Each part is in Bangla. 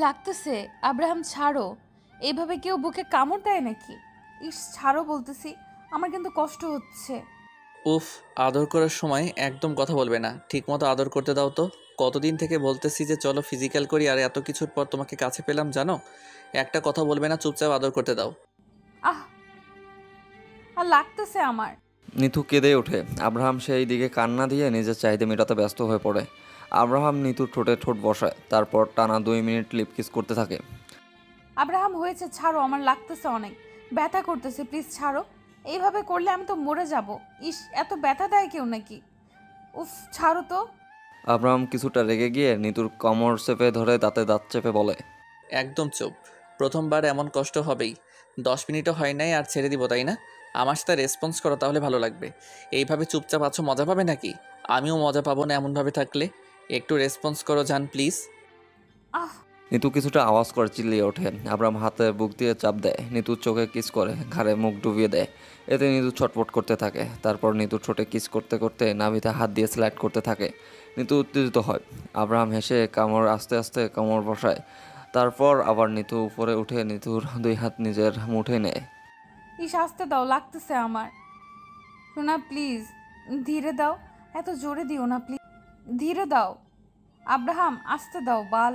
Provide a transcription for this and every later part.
লাগতেছে। আব্রাহাম ছাড়ো। এইভাবে কেউ বুকে কামড় দেয় নাকি? ইস ছাড়ো বলতেছি। আমার কিন্তু কষ্ট হচ্ছে। উফ, আদর করার সময় একদম কথা বলবে না। ঠিকমতো আদর করতে দাও তো। কতদিন থেকে বলতেছি যে চলো ফিজিক্যাল করি, আর এত কিছুর পর তোমাকে কাছে পেলাম জানো। একটা কথা বলবে না, চুপচাপ আদর করতে দাও। আহ লাগতেছে আমার। নিতু কেঁদে ওঠে। আব্রাহাম সেই দিকে কান্না দিয়ে নিজের চাহিদা মেটাতে ব্যস্ত হয়ে পড়ে। আব্রাহাম নিতুর ঠোঁটে ঠোঁট বসায়, তারপর টানা 2 মিনিট লিপ কিস করতে থাকে। আব্রাহাম হয়েছে, ছাড়ো, আমার লাগতেছে অনেক। ব্যথা করতেছে, প্লিজ ছাড়ো। এইভাবে করলে আমি তো মরে যাব। ইস এত ব্যথা দেয় কেউ নাকি? উফ ছাড়ো তো। আব্রাহাম কিছুটা রেগে গিয়ে নিতুর কোমর চেপে ধরে দাঁতে দাঁত চেপে বলে, একদম চুপ। প্রথমবার এমন কষ্ট হবেই। 10 মিনিটও হয় নাই আর ছেড়ে দিব, তাই না? আমার সাথে রেসপন্স করো, তাহলে ভালো লাগবে। এইভাবে চুপচাপ আছো, মজা পাবে নাকি? আমিও মজা পাবো না এমনভাবে থাকলে। একটু রেসপন্স করো জান, প্লিজ। আহ নিতু কিছুটা আওয়াজ করে চিল্লিয়ে ওঠে। আব্রাহাম হাতে বুক দিয়ে চাপ দেয়, নিতুর চোখে কিস করে, ঘাড়ে মুখ ডুবিয়ে দেয়। এতে নিতু ছটফট করতে থাকে। তারপর নিতুর ঠোঁটে কিস করতে করতে নাভিতে হাত দিয়ে স্লাইড করতে থাকে। নিতু উত্তেজিত হয়। আব্রাহাম হেসে কামড় আস্তে আস্তে কামড় বসায়। তারপর আবার নিতু উপরে উঠে নিতুর 2 হাত নিজের মুঠে নেয়। ইস আসতে দাও, লাগতেছে আমার। শোনা প্লিজ, ধীরে দাও। এত জোরে দিও না প্লিজ, ধীরে দাও। আব্রাহাম আসতে দাও বাল।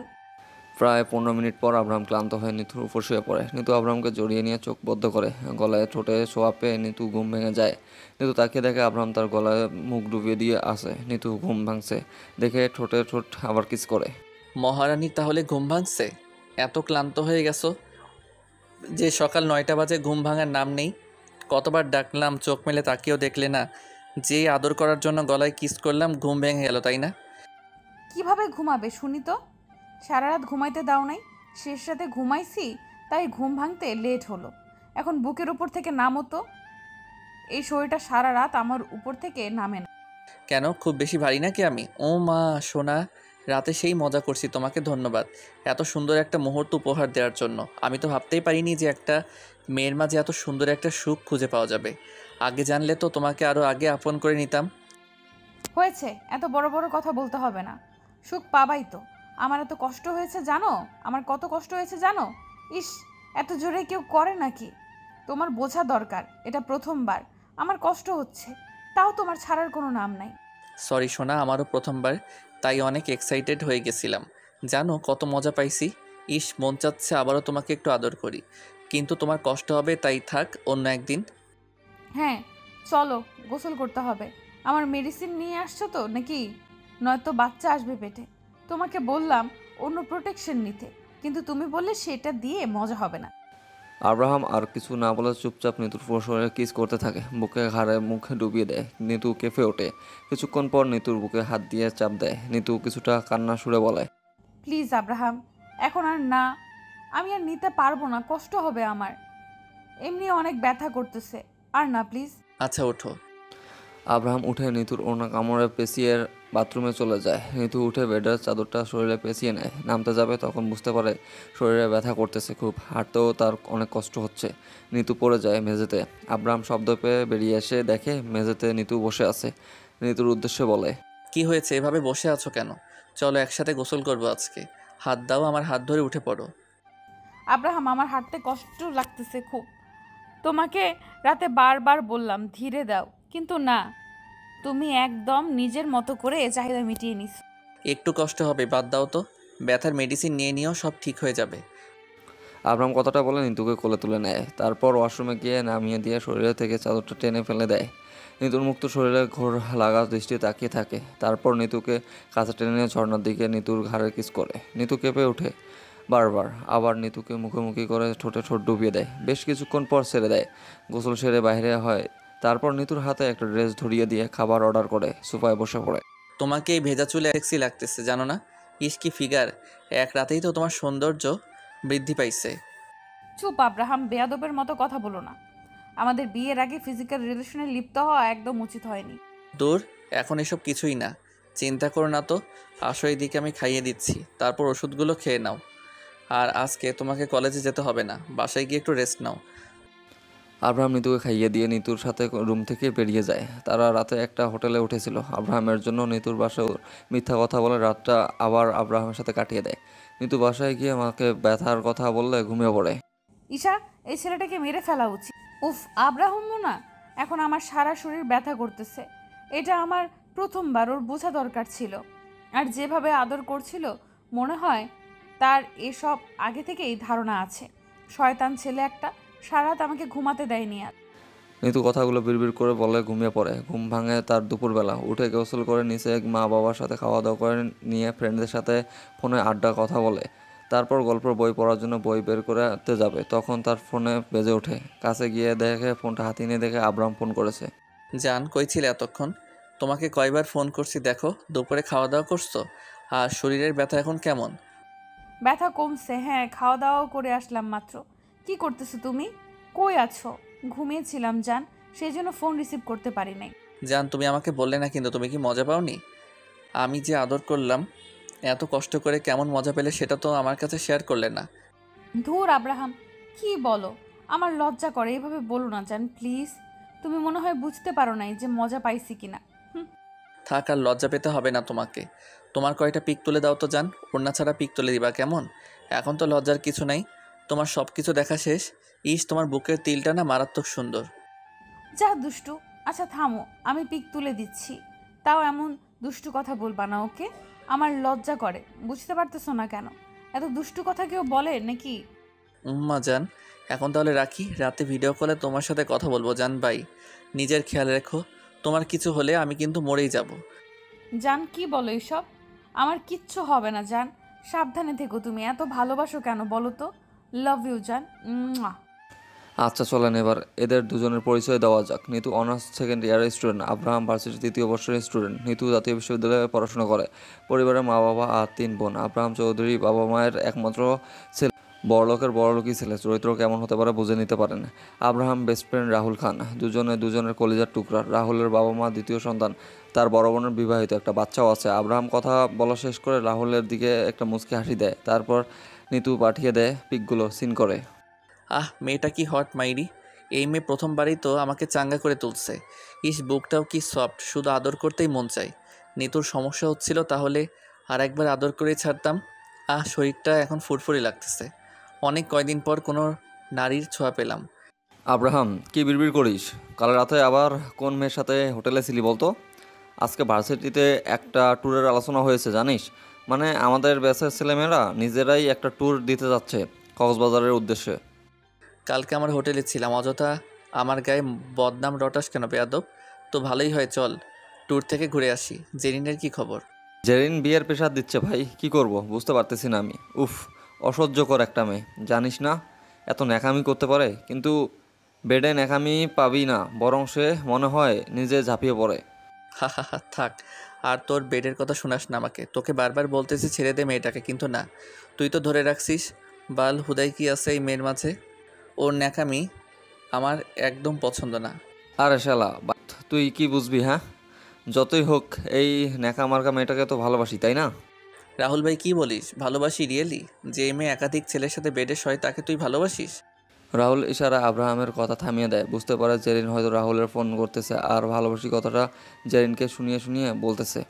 প্রায় 15 মিনিট পর আব্রাহাম ক্লান্ত হয়ে নিতুর উপর শুয়ে পড়ে। নিতু আব্রাহামকে জড়িয়ে নিয়ে চোখ বদ্ধ করে। গলায় ঠোঁটে ছোঁয়া পেয়ে নিতু ঘুম ভেঙে যায়। নিতু তাকিয়ে দেখে আব্রাহাম তার গলায় মুখ ডুবিয়ে দিয়ে আসে। নিতু ঘুম ভাঙছে দেখে ঠোঁটে ঠোঁট আবার কিস করে। মহারানী তাহলে ঘুম ভাঙছে? এত ক্লান্ত হয়ে গেছো যে সকাল 9টা বাজে ঘুম ভাঙার নাম নেই। কতবার ডাকলাম, চোখ মেলে তাকিয়েও দেখলে না। যেই আদর করার জন্য গলায় কিস করলাম, ঘুম ভেঙে গেল, তাই না? কিভাবে ঘুমাবে শুনি তো? সারা রাত ঘুমাইতে দাও নাই, শেষ রাতে ঘুমাইছি, তাই ঘুম ভাঙতে লেট হলো। এখন বুকের উপর থেকে নামো তো। এই শরীরটা সারা রাত আমার উপর থেকে নামে না। কেন, খুব বেশি ভারী নাকি আমি? ও মা সোনা, রাতে সেই মজা করছি, তোমাকে ধন্যবাদ এত সুন্দর একটা মুহূর্ত উপহার দেওয়ার জন্য। আমি তো ভাবতেই পারিনি যে একটা মেয়ের মাঝে এত সুন্দর একটা সুখ খুঁজে পাওয়া যাবে। আগে জানলে তো তোমাকে আরও আগে আপন করে নিতাম। হয়েছে, এত বড় বড় কথা বলতে হবে না। সুখ পাবাই তো। আমার এত কষ্ট হয়েছে জানো? আমার কত কষ্ট হয়েছে জানো? ইস এত জোরে কেউ করে নাকি? তোমার বোঝা দরকার, এটা প্রথমবার আমার কষ্ট হচ্ছে, তাও তোমার ছাড়ার কোনো নাম নাই। সরি সোনা, আমারও প্রথমবার, তাই অনেক এক্সাইটেড হয়ে গেছিলাম। জানো কত মজা পাইছি। ইস, মন চাচ্ছে আবারও তোমাকে একটু আদর করি, কিন্তু তোমার কষ্ট হবে, তাই থাক, অন্য একদিন। হ্যাঁ চলো, গোসল করতে হবে। আমার মেডিসিন নিয়ে আসছো তো নাকি? নয়তো বাচ্চা আসবে পেটে। তোমাকে বললাম অন্য প্রোটেকশন নিতে, কিন্তু তুমি বললে সেটা দিয়ে মজা হবে না। আব্রাহাম আর কিছু না বলে চুপচাপ নিতুর পুরো শরীরে কিস করতে থাকে। বুকে ঘাড়ে মুখে ডুবিয়ে দেয়। নিতু কেঁপে ওঠে। কিছুক্ষণ পর নিতুর বুকে হাত দিয়ে চাপ দেয়। নিতু কিছুটা কান্না সুরে বলে, প্লিজ আব্রাহাম, এখন আর না। আমি আর নিতে পারবো না, কষ্ট হবে আমার। এমনি অনেক ব্যথা করতেছে। আর না প্লিজ। আচ্ছা ওঠো। আব্রাহাম উঠে নিতুর ওড়না কামড়ে পেঁচিয়ে বাথরুমে চলে যায়। নিতু উঠে বেডের চাদরটা শরীরে পেঁচিয়ে নেয়। নামতে যাবে তখন বুঝতে পারে শরীরে ব্যথা করতেছে খুব। হাঁটতেও তার অনেক কষ্ট হচ্ছে। নিতু পড়ে যায় মেঝেতে। আব্রাহাম শব্দ পেয়ে বেরিয়ে এসে দেখে মেঝেতে নিতু বসে আছে। নিতুর উদ্দেশ্যে বলে, কি হয়েছে, এভাবে বসে আছো কেন? চলো একসাথে গোসল করবো আজকে। হাত দাও, আমার হাত ধরে উঠে পড়ো। আব্রাহাম আমার হাঁটতে কষ্ট লাগতেছে খুব। তোমাকে রাতে বারবার বললাম ধীরে দাও, কিন্তু না, তুমি একদম নিজের মতো করে চাহিদা মিটিয়ে নিস। একটু কষ্ট হবে, বাদ দাও তো। ব্যথার মেডিসিন নিয়ে নিও, সব ঠিক হয়ে যাবে। আব্রাহাম কথাটা বলে নিতুকে কোলে তুলে নেয়। তারপর ওয়াশরুমে গিয়ে নামিয়ে দিয়ে শরীরে থেকে চাদরটা টেনে ফেলে দেয়। নিতুর মুক্ত শরীরে ঘোর লাগা দৃষ্টি তাকিয়ে থাকে। তারপর নিতুকে কাছে টেনে নিয়ে ঝর্ণার দিকে নিতুর ঘাড়ে কিস করে। নিতু কেঁপে ওঠে বারবার। আবার নিতুকে মুখোমুখি করে ঠোঁটে ঠোঁট ডুবিয়ে দেয়। বেশ কিছুক্ষণ পর ছেড়ে দেয়। গোসল সেরে বাইরে হয়। তারপর নিতুর হাতে একটা ড্রেস ধরিয়ে দিয়ে খাবার অর্ডার করে সোফায় বসে পড়ে। তোমাকে এই ভেজা চুলে সেক্সি লাগতেছে জানো না? ইস কি ফিগার! এক রাতেই তো তোমার সৌন্দর্য বৃদ্ধি পাইছে। চুপ আব্রাহাম, বেয়াদবের মতো কথা বলো না। আমাদের বিয়ের আগে ফিজিক্যাল রিলেশনে লিপ্ত হওয়া একদম উচিত হয়নি। দূর, এখন এসব কিছুই না। চিন্তা করো না তো। আসো এইদিকে, আমি খাইয়ে দিচ্ছি, তারপর ওষুধগুলো খেয়ে নাও। আর আজকে তোমাকে কলেজে যেতে হবে না, বাসায় গিয়ে একটু রেস্ট নাও। আব্রাহাম নিতুকে খাইয়ে দিয়ে নিতুর সাথে রুম থেকে বেরিয়ে যায়। তারা রাতে একটা হোটেলে উঠেছিল। আব্রাহামের জন্য নিতুর বাসায় মিথ্যা কথা বলে রাতটা আবার আব্রাহামের সাথে কাটিয়ে দেয়। নিতু বাসায় গিয়ে মাকে ব্যথার কথা বললে ঘুমিয়ে পড়ে। ঈশা, এই ছেলেটাকে মেরে ফেলা উচিত। উফ, আব্রাহামও না, এখন আমার সারা শরীর ব্যথা করতেছে। এটা আমার প্রথমবার, ওর বোঝা দরকার ছিল। আর যেভাবে আদর করছিল, মনে হয় তার এসব আগে থেকেই ধারণা আছে। শয়তান ছেলে একটা, সারা রাত আমাকে ঘুমাতে দেয়নি আর। নিতু কথাগুলো বিড়বিড় করে বলে ঘুমিয়ে পড়ে। ঘুম ভাঙে তার দুপুরবেলা। উঠে গোসল করে নিচে মা বাবার সাথে খাওয়া দাওয়া করে নিয়ে ফ্রেন্ডদের সাথে ফোনে আড্ডা কথা বলে। তারপর গল্পের বই পড়ার জন্য বই বের করতে যাবে, তখন তার ফোনে বেজে ওঠে। কাছে গিয়ে দেখে ফোনটা হাতে নিয়ে দেখে আব্রাহাম ফোন করেছে। জান, কই ছিলে এতক্ষণ? তোমাকে কয়বার ফোন করছি দেখো। দুপুরে খাওয়া দাওয়া করছো? আর শরীরের ব্যথা এখন কেমন? ব্যথা কমছে, হ্যাঁ, খাওয়া দাওয়াও করে আসলাম মাত্র। কি করতেছো তুমি? কই আছো? ঘুমিয়েছিলাম জান, সেই জন্য ফোন রিসিভ করতে পারি নাই। জান, তুমি আমাকে বললে না কিন্তু, তুমি কি মজা পাওনি? আমি যে আদর করলাম এত কষ্ট করে, কেমন মজা পেলে সেটা তো আমার কাছে শেয়ার করলে না। ধুর আব্রাহাম, কি বলো? আমার লজ্জা করে, এভাবে বলো না জান প্লিজ। তুমি মনে হয় বুঝতে পারো নাই যে মজা পাইছি কিনা। হুম। থাক, আর লজ্জা পেতে হবে না তোমাকে। তোমার কয়টা পিক তুলে দাও তো জান, ওড়না ছাড়া পিক তুলে দিবা কেমন? এখন তো লজ্জার কিছু নাই, তোমার সব কিছু দেখা শেষ। ইস, তোমার বুকের তিলটা না মারাত্মক সুন্দর। যা দুষ্টু। আচ্ছা থামো, আমি পিক তুলে দিচ্ছি। তাও এমন দুষ্টু কথা বলবা না, ওকে? আমার লজ্জা করে, বুঝতে পারতেছো না কেন? এত দুষ্টু কথা কেউ বলে নাকি? উম্মা জান, এখন তাহলে রাখি, রাতে ভিডিও কলে তোমার সাথে কথা বলবো জান। বাই, নিজের খেয়াল রেখো। তোমার কিছু হলে আমি কিন্তু মরেই যাব। জান, কি বলো এসব? আমার কিচ্ছু হবে না জান, সাবধানে থেকো। তুমি এত ভালোবাসো কেন বলো তো? লাভ ইউ জান। মুয়া। আচ্ছা চলেন এবার এদের দুজনের পরিচয় দেওয়া যাক। নিতু অনার্স সেকেন্ড ইয়ারের স্টুডেন্ট, আব্রাহাম ভার্সিটির তৃতীয় বর্ষের স্টুডেন্ট। নিতু জাতীয় বিশ্ববিদ্যালয়ে পড়াশোনা করে। পরিবারের মা বাবা আর 3 বোন। আব্রাহাম চৌধুরী বাবা মায়ের একমাত্র ছেলে। বড়লোকের বড়লোকই ছেলে, চরিত্র কেমন হতে পারে বুঝে নিতে পারেন। আব্রাহাম বেস্ট ফ্রেন্ড রাহুল খান, দুজনের কলিজার টুকরা। রাহুলের বাবা মা দ্বিতীয় সন্তান, তার বড় বোনের বিবাহিত, একটা বাচ্চাও আছে। আব্রাহাম কথা বলা শেষ করে রাহুলের দিকে একটা মুচকি হাসি দেয়, তারপর নিতু পাঠিয়ে দেয় পিকগুলো সিন করে। আহ, মেয়েটা কি হট মাইরি! এই মেয়ে প্রথমবারই তো আমাকে চাঙ্গা করে তুলছে। ইস, বুকটাও কি সফট, শুধু আদর করতেই মন চায়। নিতুর সমস্যা হচ্ছিল, তাহলে আর একবার আদর করেই ছাড়তাম। আহ, শরীরটা এখন ফুরফুরি লাগতেছে। অনেক কয়দিন পর কোনো নারীর ছোঁয়া পেলাম। আব্রাহাম, কি বিড়বিড় করিস? কাল রাতে আবার কোন মেয়ের সাথে হোটেলে ছিলি বলতো? আজকে ভার্সিটিতে একটা ট্যুরের আলোচনা হয়েছে জানিস? মানে আমাদের ব্যাচের ছেলেমেয়েরা নিজেরাই একটা ট্যুর দিতে যাচ্ছে কক্সবাজারের উদ্দেশ্যে। কালকে আমার হোটেলে ছিলাম, অযথা আমার গায়ে বদনাম রটাস কেন বেয়াদব? তো ভালোই হয়, চল ট্যুর থেকে ঘুরে আসি। জেরিনের কি খবর? জেরিন বিয়ের প্রেশার দিচ্ছে ভাই, কি করব বুঝতে পারতেছি না আমি। উফ, অসহ্যকর একটা মেয়ে, জানিস না? এত ন্যাকামি করতে পারে, কিন্তু বেডে ন্যাকামি পাবি না, বরং সে মনে হয় নিজে ঝাঁপিয়ে পড়ে। হা হা হা, থাক। আর তোর বেডের কথা শোনাস না আমাকে। তোকে বারবার বলতেছি ছেড়ে দে মেয়েটাকে, কিন্তু না, তুই তো ধরে রাখছিস। বাল হুদাই কি আছে এই মেয়ের মাঝে? ওর ন্যাকামি আমার একদম পছন্দ না। আরে শালা বাট, তুই কি বুঝবি হ্যাঁ? যতই হোক এই ন্যাকা মার্কা মেয়েটাকে তো ভালোবাসি, তাই না? রাহুল ভাই, কি বলিস? ভালোবাসি রিয়েলি? যে মেয়ে একাধিক ছেলের সাথে বেডে শয় তাকে তুই ভালোবাসিস? রাহুল ইশারা আব্রাহামের কথা থামিয়ে দেয়। বুঝতে পারে জেরিন হয়তো রাহুলের ফোন করতেছে আর ভালোবাসি কথাটা জেরিনকে শুনিয়ে শুনিয়ে বলতেছে।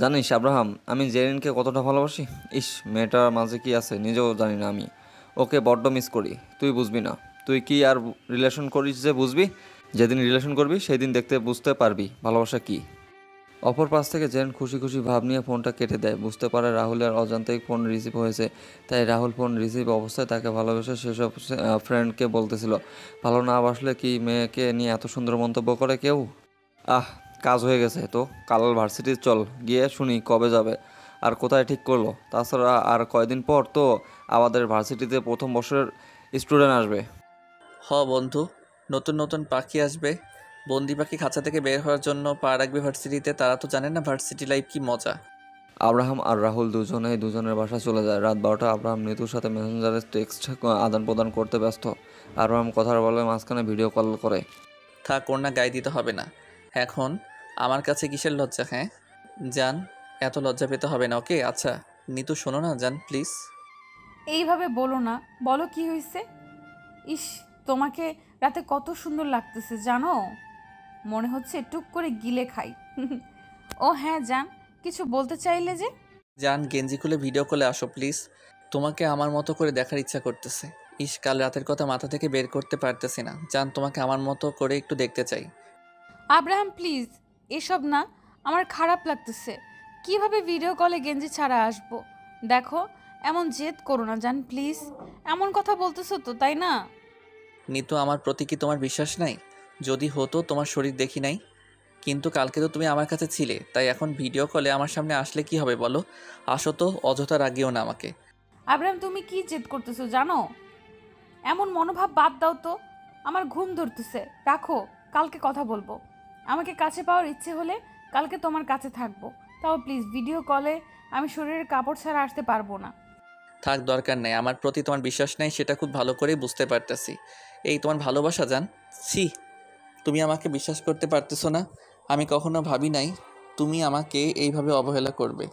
জানিস আব্রাহাম, আমি জেরিনকে কতটা ভালোবাসি? ইস, মেয়েটার মাঝে কি আছে নিজেও জানি না আমি। ওকে বড্ড মিস করি, তুই বুঝবি না। তুই কি আর রিলেশন করিস যে বুঝবি? যেদিন রিলেশন করবি সেই দিন দেখতে বুঝতে পারবি ভালোবাসা কি। অপর পাশ থেকে জেন খুশি খুশি ভাব নিয়ে ফোনটা কেটে দেয়। বুঝতে পারে রাহুলের অজান্তেই ফোন রিসিভ হয়েছে, তাই রাহুল ফোন রিসিভ অবস্থায় তাকে ভালোবেসে সেসব ফ্রেন্ডকে বলতেছিল। ভালো না বাসলে কি মেয়েকে নিয়ে এত সুন্দর মন্তব্য করে কেউ? আহ, কাজ হয়ে গেছে তো, কাল ভার্সিটি চল, গিয়ে শুনি কবে যাবে আর কোথায় ঠিক করলো। তাছাড়া আর কয়দিন পর তো আমাদের ভার্সিটিতে প্রথম বর্ষের স্টুডেন্ট আসবে। হ বন্ধু, নতুন নতুন পাখি আসবে। বন্দি পাখি খাঁচা থেকে বের হওয়ার জন্য পা রাখবে ভার্সিটিতে। তারা তো জানে না ভার্সিটি লাইফ কি মজা। আব্রাহাম আর রাহুল দুজনেই দুজনের বাসা চলে যায়। রাত 12টা। আব্রাহাম নিতুর সাথে মেসেঞ্জারে টেক্সট আদান প্রদান করতে ব্যস্ত। আব্রাহাম কথার বলে মাঝখানে ভিডিও কল করে। থাক, ওর না গায়ে দিতে হবে না এখন। আমার কাছে কিসের লজ্জা? হ্যাঁ জান, এত লজ্জা পেতে হবে না, ওকে? আচ্ছা নিতু, শোনো না জান, প্লিজ। এইভাবে বলো না, বলো কি হয়েছে? ইস, তোমাকে রাতে কত সুন্দর লাগতেছে জানো, মনে হচ্ছে টুক করে গিলে খাই। ও হ্যাঁ জান, কিছু বলতে চাইলে যে? জান, গেঞ্জি খুলে ভিডিও কলে আসো প্লিজ। তোমাকে আমার মতো করে দেখার ইচ্ছা করতেছে। ইস, কাল রাতের কথা মাথা থেকে বের করতে পারতেছি না। জান, তোমাকে আমার মতো করে একটু দেখতে চাই। আব্রাহাম প্লিজ, এসব না, আমার খারাপ লাগতেছে। কিভাবে ভিডিও কলে গেঞ্জি ছাড়া আসবো? দেখো, এমন জেদ করো না জান, প্লিজ। এমন কথা বলতেছো তো, তাই না? নিতু, আমার প্রতি কি তোমার বিশ্বাস নাই? যদি হতো, তোমার শরীর দেখি নাই। কিন্তু কালকে তো তুমি আমার কাছে ছিলে, তাই এখন ভিডিও কলে আমার সামনে আসলে কি হবে বলো? আসো তো, অযথা রাগিও না আমাকে। আব্রাহাম তুমি কি জেদ করতেছো জানো? এমন মনোভাব বাদ দাও তো। আমার ঘুম ধরতেছে, রাখো, কালকে কথা বলবো। আমাকে কাছে পাওয়ার ইচ্ছে হলে কালকে তোমার কাছে থাকবো। তাও প্লিজ ভিডিও কলে আমি শরীরের কাপড় ছাড়া আসতে পারবো না। থাক, দরকার নেই। আমার প্রতি তোমার বিশ্বাস নাই সেটা খুব ভালো করেই বুঝতে পারতেছি। এই তোমার ভালোবাসা জান। ছি, তুমি আমাকে বিশ্বাস করতে পারতেছো না। আমি কখনো ভাবি নাই তুমি আমাকে এইভাবে অবহেলা করবে।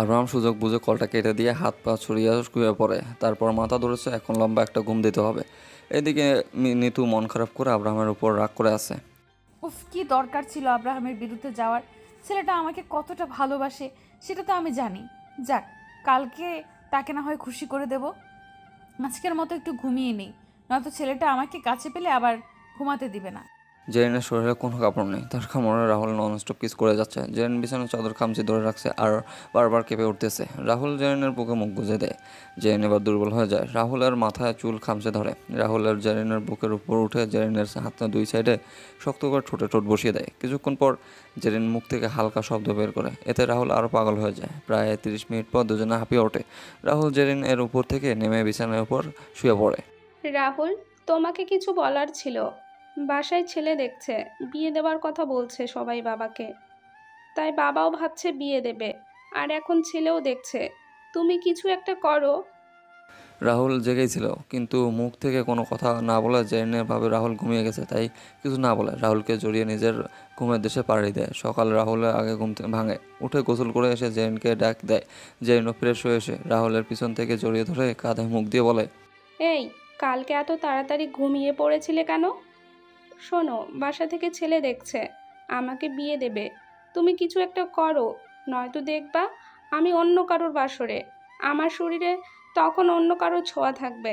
আব্রাহাম সুযোগ বুঝে কলটা কেটে দিয়ে হাত পা ছড়িয়ে শুয়ে পড়ে। তারপর মাথা ধরেছে, এখন লম্বা একটা ঘুম দিতে হবে। এদিকে নিতু মন খারাপ করে আব্রাহামের উপর রাগ করে আছে। উফ, কি দরকার ছিল আব্রাহামের বিরুদ্ধে যাওয়ার? ছেলেটা আমাকে কতটা ভালোবাসে সেটা তো আমি জানি। যাক, কালকে তাকে না হয় খুশি করে দেব। আজকের মতো একটু ঘুমিয়ে নেই, নয়তো ছেলেটা আমাকে কাছে পেলে আবার ঘুমাতে দিবে না। জেরিনের শরীরে কোনো কাপড় নেই, তার কামড়ে রাহুল ননস্টপ কিস করে যাচ্ছে। জেরিন বিছানার চাদর খামচে ধরে রাখছে আর বারবার কেঁপে উঠতেছে। রাহুল জেরিনের বুকে মুখ গুজে দেয়। জেরিন এবার দুর্বল হয়ে যায়। রাহুলের মাথায় চুল খামচে ধরে। রাহুলের জেরিনের বুকের উপর উঠে জেরিনের হাতে দুই সাইডে শক্ত করে ঠোঁটে ঠোঁট বসিয়ে দেয়। কিছুক্ষণ পর জেরিন মুখ থেকে হালকা শব্দ বের করে। এতে রাহুল আরও পাগল হয়ে যায়। প্রায় 30 মিনিট পর দুজনে হাঁপিয়ে ওঠে। রাহুল জেরিন এর উপর থেকে নেমে বিছানার উপর শুয়ে পড়ে। রাহুল, তোমাকে কিছু বলার ছিল। বাসায় ছেলে দেখছে, বিয়ে দেওয়ার কথা বলছে সবাই বাবাকে। তাই বাবাও ভাবছে বিয়ে দেবে, আর এখন ছেলেও দেখছে। তুমি কিছু একটা করো। রাহুল জেগেই ছিল, কিন্তু মুখ থেকে কোনো কথা না বলে জেরিনের ভাবে রাহুল ঘুমিয়ে গেছে, তাই কিছু না বলে রাহুলকে জড়িয়ে নিজের ঘুমের দেশে পাড়ি দেয়। সকাল রাহুলের আগে ঘুম থেকে ভাঙে, উঠে গোসল করে এসে জেরিনকে ডাক দেয়। জেরিনও ফ্রেশ হয়ে এসে রাহুলের পিছন থেকে জড়িয়ে ধরে কাঁধে মুখ দিয়ে বলে, এই, কালকে এত তাড়াতাড়ি ঘুমিয়ে পড়েছিলে কেন? শোনো, বাসা থেকে ছেলে দেখছে, আমাকে বিয়ে দেবে। তুমি কিছু একটা করো, নয়তো দেখবা আমি অন্য কারোর বাসরে। আমার শরীরে তখন অন্য কারোর ছোঁয়া থাকবে।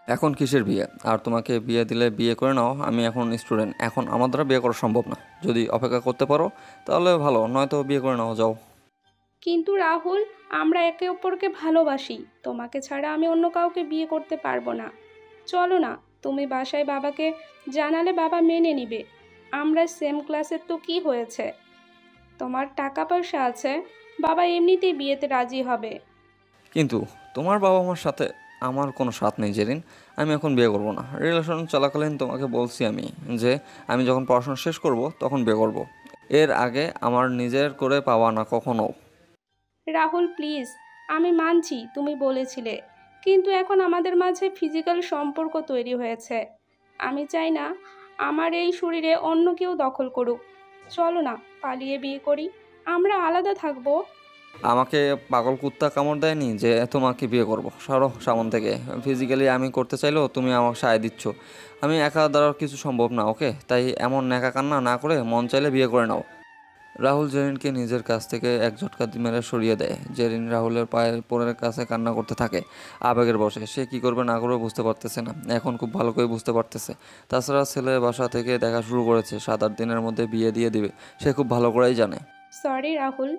এখন কিসের বিয়ে? আর তোমাকে বিয়ে দিলে বিয়ে করে নাও, আমি এখন স্টুডেন্ট, এখন আমার দ্বারা বিয়ে করা সম্ভব না। যদি অপেক্ষা করতে পারো তাহলে ভালো, নয়তো বিয়ে করে নাও, যাও। কিন্তু রাহুল, আমরা একে অপরকে ভালোবাসি। তোমাকে ছাড়া আমি অন্য কাউকে বিয়ে করতে পারবো না। চলো না, তুমি বাসায় বাবাকে জানালে বাবা মেনে নিবে। আমরা সেম ক্লাসের তো কি হয়েছে? তোমার টাকা পয়সা আছে, বাবা এমনিতেই বিয়েতে রাজি হবে। কিন্তু তোমার বাবা মার সাথে আমার কোনো সাথ নেই জেরিন। আমি এখন বিয়ে করব না। রিলেশন চলাকালীন তোমাকে বলছি আমি যে আমি যখন পড়াশোনা শেষ করব তখন বিয়ে করব। এর আগে আমার নিজের করে পাওয়া না কখনো। রাহুল প্লিজ, আমি মানছি তুমি বলেছিলে, কিন্তু এখন আমাদের মাঝে ফিজিক্যাল সম্পর্ক তৈরি হয়েছে। আমি চাই না আমার এই শরীরে অন্য কেউ দখল করুক। চলো না, পালিয়ে বিয়ে করি, আমরা আলাদা থাকবো। আমাকে পাগল কুত্তা কামড় দেয়নি যে তোমাকে বিয়ে করব। সরো সামন থেকে। ফিজিক্যালি আমি করতে চাইলেও তুমি আমাকে সায় দিচ্ছ। আমি একা দ্বারা কিছু সম্ভব না, ওকে? তাই এমন ন্যাকা কান্না না করে মন চাইলে বিয়ে করে নাও। রাহুল জেরিনকে নিজের কাছ থেকে এক ঝটকা মেরে সরিয়ে দেয়। জেরিন রাহুলের পায়ের পরের কাছে কান্না করতে থাকে আবেগের বশে। সে কি করবে না করবে বুঝতে পারতেছে না, এখন খুব ভালো করে বুঝতে পারতেছে। তাছাড়া ছেলে বাসা থেকে দেখা শুরু করেছে, 7-8 দিনের মধ্যে বিয়ে দিয়ে দিবে, সে খুব ভালো করেই জানে। সরি রাহুল,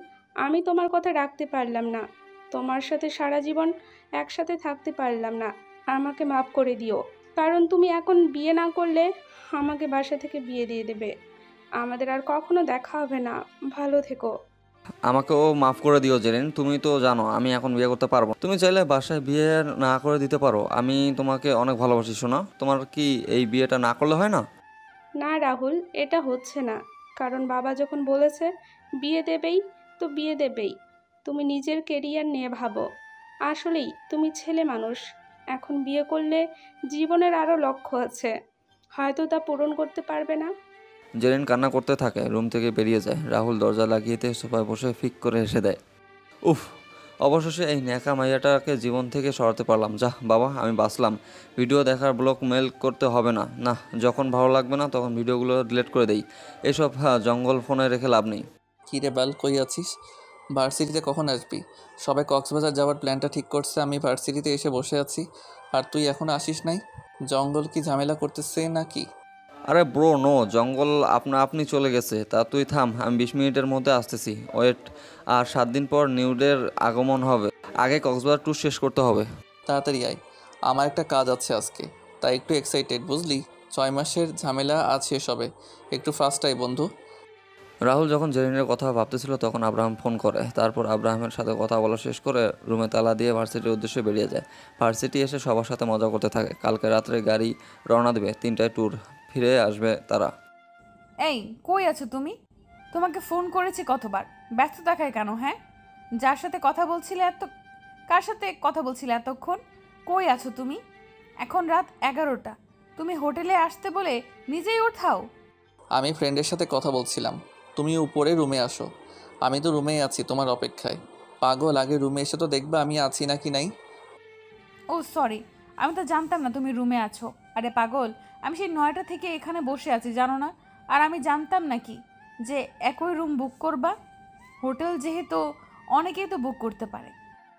আমি তোমার কথা রাখতে পারলাম না। তোমার সাথে সারা জীবন একসাথে থাকতে পারলাম না। আমাকে মাফ করে দিও। কারণ তুমি এখন বিয়ে না করলে আমাকে বাসা থেকে বিয়ে দিয়ে দেবে। আমাদের আর কখনো দেখা হবে না। ভালো থেকো। আমাকেও মাফ করে দিও জেরিন, তুমি তো জানো আমি এখন বিয়ে করতে পারবো না। তুমি চাইলে বাসায় বিয়ে না করে দিতে পারো, আমি তোমাকে অনেক ভালোবাসি শোনা। তোমার কি এই বিয়েটা না করলে হয় না? না রাহুল, এটা হচ্ছে না। কারণ বাবা যখন বলেছে বিয়ে দেবেই, তো বিয়ে দেবেই। তুমি নিজের কেরিয়ার নিয়ে ভাবো। আসলেই তুমি ছেলে মানুষ। এখন বিয়ে করলে জীবনের আরও লক্ষ্য আছে, হয়তো তা পূরণ করতে পারবে না। জেরিন কান্না করতে থাকে, রুম থেকে বেরিয়ে যায়। রাহুল দরজা লাগিয়েতে সোফায় বসে ফিক করে হেসে দেয়। উফ, অবশেষে এই ন্যাকা মাইয়াটাকে জীবন থেকে সরাতে পারলাম। যা বাবা, আমি বাঁচলাম। ভিডিও দেখার ব্লক মেল করতে হবে না। না, যখন ভালো লাগবে না তখন ভিডিওগুলো ডিলিট করে দেই। এসব জঙ্গল ফোনে রেখে লাভ নেই। কী রে বাল, কই আছিস? ভার্সিটিতে কখন আসবি? সবাই কক্সবাজার যাওয়ার প্ল্যানটা ঠিক করছে, আমি ভার্সিটিতে এসে বসে আছি আর তুই এখনও আসিস নাই। জঙ্গল কি ঝামেলা করতেছে নাকি? আরে ব্রো নো, জঙ্গল আপনা আপনি চলে গেছে। তা তুই থাম, আমি 20 মিনিটের মধ্যে আসতেছি, ওয়েট। আর 7 দিন পর নিউডের আগমন হবে, আগে কক্সবাজার ট্যুর শেষ করতে হবে। তাড়াতাড়ি আয়, আমার একটা কাজ আছে আজকে, তাই একটু এক্সাইটেড বুঝলি। 6 মাসের ঝামেলা আজ শেষ হবে, একটু ফাস্ট আয় বন্ধু। রাহুল যখন জেরিনের কথা ভাবতেছিল তখন আব্রাহাম ফোন করে। তারপর আব্রাহামের সাথে কথা বলা শেষ করে রুমে তালা দিয়ে ভার্সিটির উদ্দেশ্যে বেরিয়ে যায়। ভার্সিটি এসে সবার সাথে মজা করতে থাকে। কালকে রাত্রে গাড়ি রওনা দেবে, 3টায় ট্যুর, ফিরে আসবে তারা। এই কই আছো তুমি? তোমাকে ফোন করেছি কতবার, ব্যস্ত দেখায় কেন? হ্যাঁ, যার সাথে কথা বলছিলে কার সাথে কথা বলছিলে এতক্ষণ? কই আছো তুমি? এখন রাত 11টা, তুমি হোটেলে আসতে বলে নিজেই ওঠাও? আমি ফ্রেন্ডের সাথে কথা বলছিলাম, তুমি উপরে রুমে আসো। আমি তো রুমেই আছি তোমার অপেক্ষায়। পাগল, আগে রুমে এসে তো দেখবা আমি আছি নাকি নাই। ও সরি, আমি তো জানতাম না তুমি রুমে আছো। আরে পাগল, আমি সেই 9টা থেকে এখানে বসে আছি জানো না? আর আমি জানতাম নাকি যে একই রুম বুক করবা? হোটেল যেহেতু অনেকেই তো বুক করতে পারে।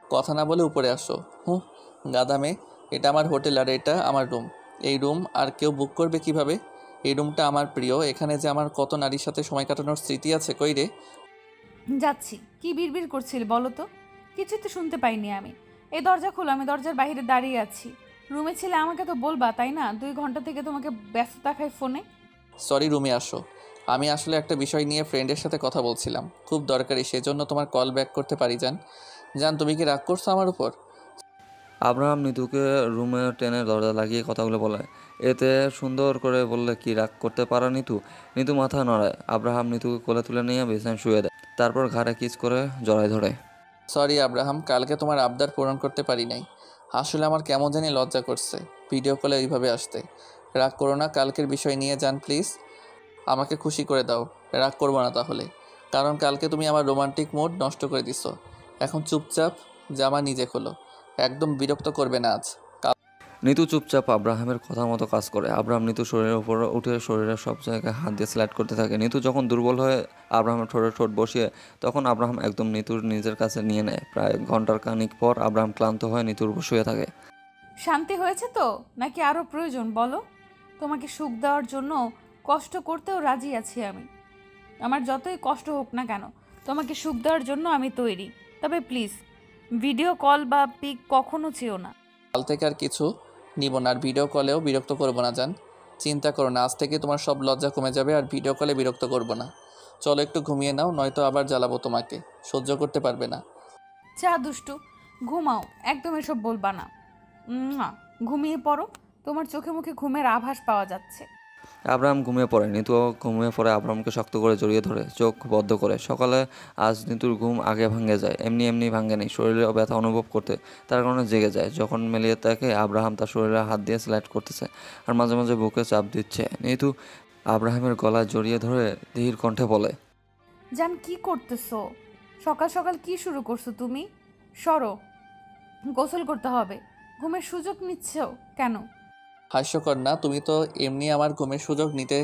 কথা না বলে উপরে আসো। হুঁ, গাদা মেয়ে, এটা আমার হোটেল আর এটা আমার রুম। এই রুম আর কেউ বুক করবে কিভাবে? এই রুমটা আমার প্রিয়, এখানে যে আমার কত নারীর সাথে সময় কাটানোর স্মৃতি আছে। কই রে? যাচ্ছি। কি বিড়বিড় করছিল বলো তো? কিছুই তো শুনতে পাইনি আমি। এই দরজা খোলো, আমি দরজার বাইরে দাঁড়িয়ে আছি। রুমে ছিলে আমাকে তো বলবা তাই না? 2 ঘন্টা থেকে তোমাকে ব্যস্ত দেখায় ফোনে। সরি, রুমে আসো। আমি আসলে একটা বিষয় নিয়ে ফ্রেন্ডের সাথে কথা বলছিলাম, খুব দরকারি, সেজন্য তোমার কল ব্যাক করতে পারি। জান জান, তুমি কি রাগ করছো আমার উপর? আব্রাহাম নিতুকে রুমে টেনে দরজা লাগিয়ে কথাগুলো বলে। এতে সুন্দর করে বললে, কি রাগ করতে পারা নিতু? নিতু মাথা নড়ায়। আব্রাহাম নিতুকে কোলে তুলে নিয়ে বিছানায় শুয়ে দেয়, তারপর ঘাড়ে কিস করে জড়ায় ধরে। সরি আব্রাহাম, কালকে তোমার আবদার পূরণ করতে পারি নাই। আসলে আমার কেমন জানি লজ্জা করছে ভিডিও কলে ওইভাবে আসতে। রাগ করো না, কালকের বিষয় নিয়ে যান প্লিজ, আমাকে খুশি করে দাও। রাগ করবো না তাহলে, কারণ কালকে তুমি আমার রোমান্টিক মুড নষ্ট করে দিছো। এখন চুপচাপ জামা নিজে খোলো, একদম বিরক্ত করবে না আজ। নিতু চুপচাপ আব্রাহামের কথা মতো কাজ করে। আব্রাহাম নিতু শরীরের উপর উঠে শরীরের সব জায়গায় হাত দিয়ে স্লাইড করতে থাকে। নিতু যখন দুর্বল হয়ে আব্রাহামের ঠোঁটে ঠোঁট বসিয়ে, তখন আব্রাহাম একদম নিতুর নিজের কাছে নিয়ে নেয়। প্রায় ঘন্টার খানিক পর আব্রাহাম ক্লান্ত হয়ে নিতুর উপর শুয়ে থাকে। শান্তি হয়েছে তো, নাকি আরও প্রয়োজন বলো? তোমাকে সুখ দেওয়ার জন্য কষ্ট করতেও রাজি আছি আমি। আমার যতই কষ্ট হোক না কেন, তোমাকে সুখ দেওয়ার জন্য আমি তৈরি। তবে প্লিজ ভিডিও কল বা পিক কখনো চেও না। কাল থেকে আর কিছু নিব না, আর ভিডিও কলেও বিরক্ত করবো না। জান, চিন্তা করো না, আজ থেকে তোমার সব লজ্জা কমে যাবে, আর ভিডিও কলে বিরক্ত করবো না। চলো একটু ঘুমিয়ে নাও, নয়তো আবার জ্বালাবো তোমাকে, সহ্য করতে পারবে না। চা দুষ্টু, ঘুমাও, একদম এসব বলবা না। না, ঘুমিয়ে পড়ো, তোমার চোখে মুখে ঘুমের আভাস পাওয়া যাচ্ছে। আব্রাহাম ঘুমিয়ে পড়ে। নিতু ঘুমিয়ে পড়ে আব্রাহামকে শক্ত করে জড়িয়ে ধরে চোখ বদ্ধ করে। সকালে আজ নিতুর ঘুম আগে ভাঙে যায়, এমনি এমনি ভাঙে নেই, শরীরে ব্যথা অনুভব করতে তার কারণে জেগে যায়। যখন মেলিয়ে তাকে আব্রাহাম তার শরীরে হাত দিয়ে স্লাইড করতেছে আর মাঝে মাঝে বুকে চাপ দিচ্ছে। নিতু আব্রাহামের গলায় জড়িয়ে ধরে ধীর কণ্ঠে বলে, জান কি করতেছো? সকাল সকাল কি শুরু করছো তুমি? সরো, গোসল করতে হবে। ঘুমের সুযোগ নিচ্ছ কেন? হাস্যকর না? তুমি তো এমনি আমার ঘুমের সুযোগ নিতে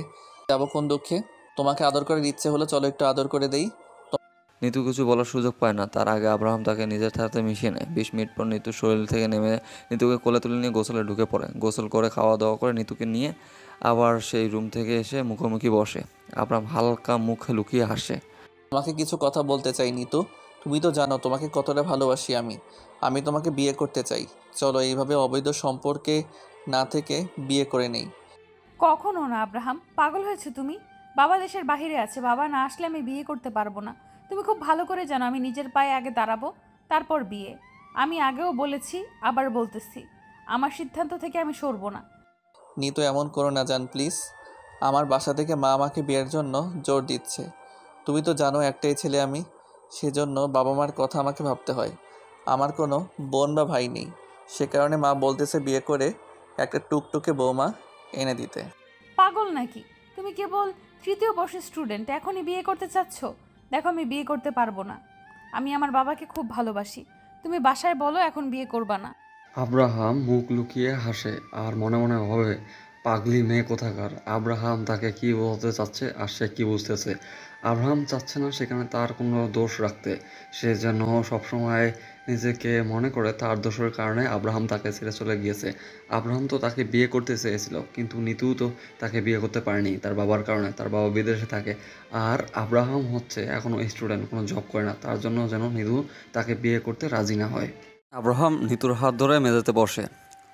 যাবো কোন দুঃখে? তোমাকে আদর করে ইচ্ছে হলো, চলো একটু আদর করে দেই। নিতু কিছু বলার সুযোগ পায় না। তার আগে আব্রাহাম তাকে নিজের সাথে মিশিয়ে নেয়। 20 মিনিট পর নিতুর শরীর থেকে নেমে নিতুকে কোলে তুলে নিয়ে গোসলে ঢুকে পড়ে। গোসল করে খাওয়া দাওয়া করে নিতুকে নিয়ে আবার সেই রুম থেকে এসে মুখোমুখি বসে। আব্রাহাম হালকা মুখে লুকিয়ে হাসে। তোমাকে কিছু কথা বলতে চাই নিতু। তুমি তো জানো তোমাকে কতটা ভালোবাসি আমি। আমি তোমাকে বিয়ে করতে চাই। চলো এইভাবে অবৈধ সম্পর্কে না থেকে বিয়ে করে নেই। কখনো না আব্রাহাম, পাগল হয়েছে তুমি? বাবা দেশের বাইরে আছে, বাবা না আসলে আমি বিয়ে করতে পারবো না। তুমি খুব ভালো করে জানো আমি নিজের পায়ে আগে দাঁড়াবো, তারপর বিয়ে। আমি আগেও বলেছি, আবার বলতেছি, আমার সিদ্ধান্ত থেকে আমি সরবো না। নিতু এমন করো না জান প্লিজ। আমার বাসা থেকে মা আমাকে বিয়ের জন্য জোর দিচ্ছে। তুমি তো জানো একটাই ছেলে আমি, সেজন্য বাবা মার কথা আমাকে ভাবতে হয়। আমার কোনো বোন বা ভাই নেই, সে কারণে মা বলতেছে বিয়ে করে একটা টুকটুকে বৌমা এনে দিতে। পাগল নাকি তুমি? কেবল 3য় বর্ষের স্টুডেন্ট, এখনই বিয়ে করতে চাচ্ছ? দেখো আমি বিয়ে করতে পারবো না। আমি আমার বাবাকে খুব ভালোবাসি। তুমি বাসায় বলো এখন বিয়ে করবা না। আব্রাহাম মুখ লুকিয়ে হাসে আর মনে মনে ভাবে, পাগলি মেয়ে কোথাকার। আব্রাহাম তাকে কি বলতে চাচ্ছে আর সে কি বুঝতেছে। আব্রাহাম চাচ্ছে না সেখানে তার কোনো দোষ রাখতে। সে যেন সবসময় নিজেকে মনে করে তার দোষের কারণে আব্রাহাম তাকে ছেড়ে চলে গিয়েছে। আব্রাহাম তো তাকে বিয়ে করতে চেয়েছিল, কিন্তু নিতু তো তাকে বিয়ে করতে পারেনি তার বাবার কারণে। তার বাবা বিদেশে থাকে। আর আব্রাহাম হচ্ছে এখনও স্টুডেন্ট, কোনো জব করে না। তার জন্য যেন নিতু তাকে বিয়ে করতে রাজি না হয়। আব্রাহাম নিতুর হাত ধরে মেঝেতে বসে,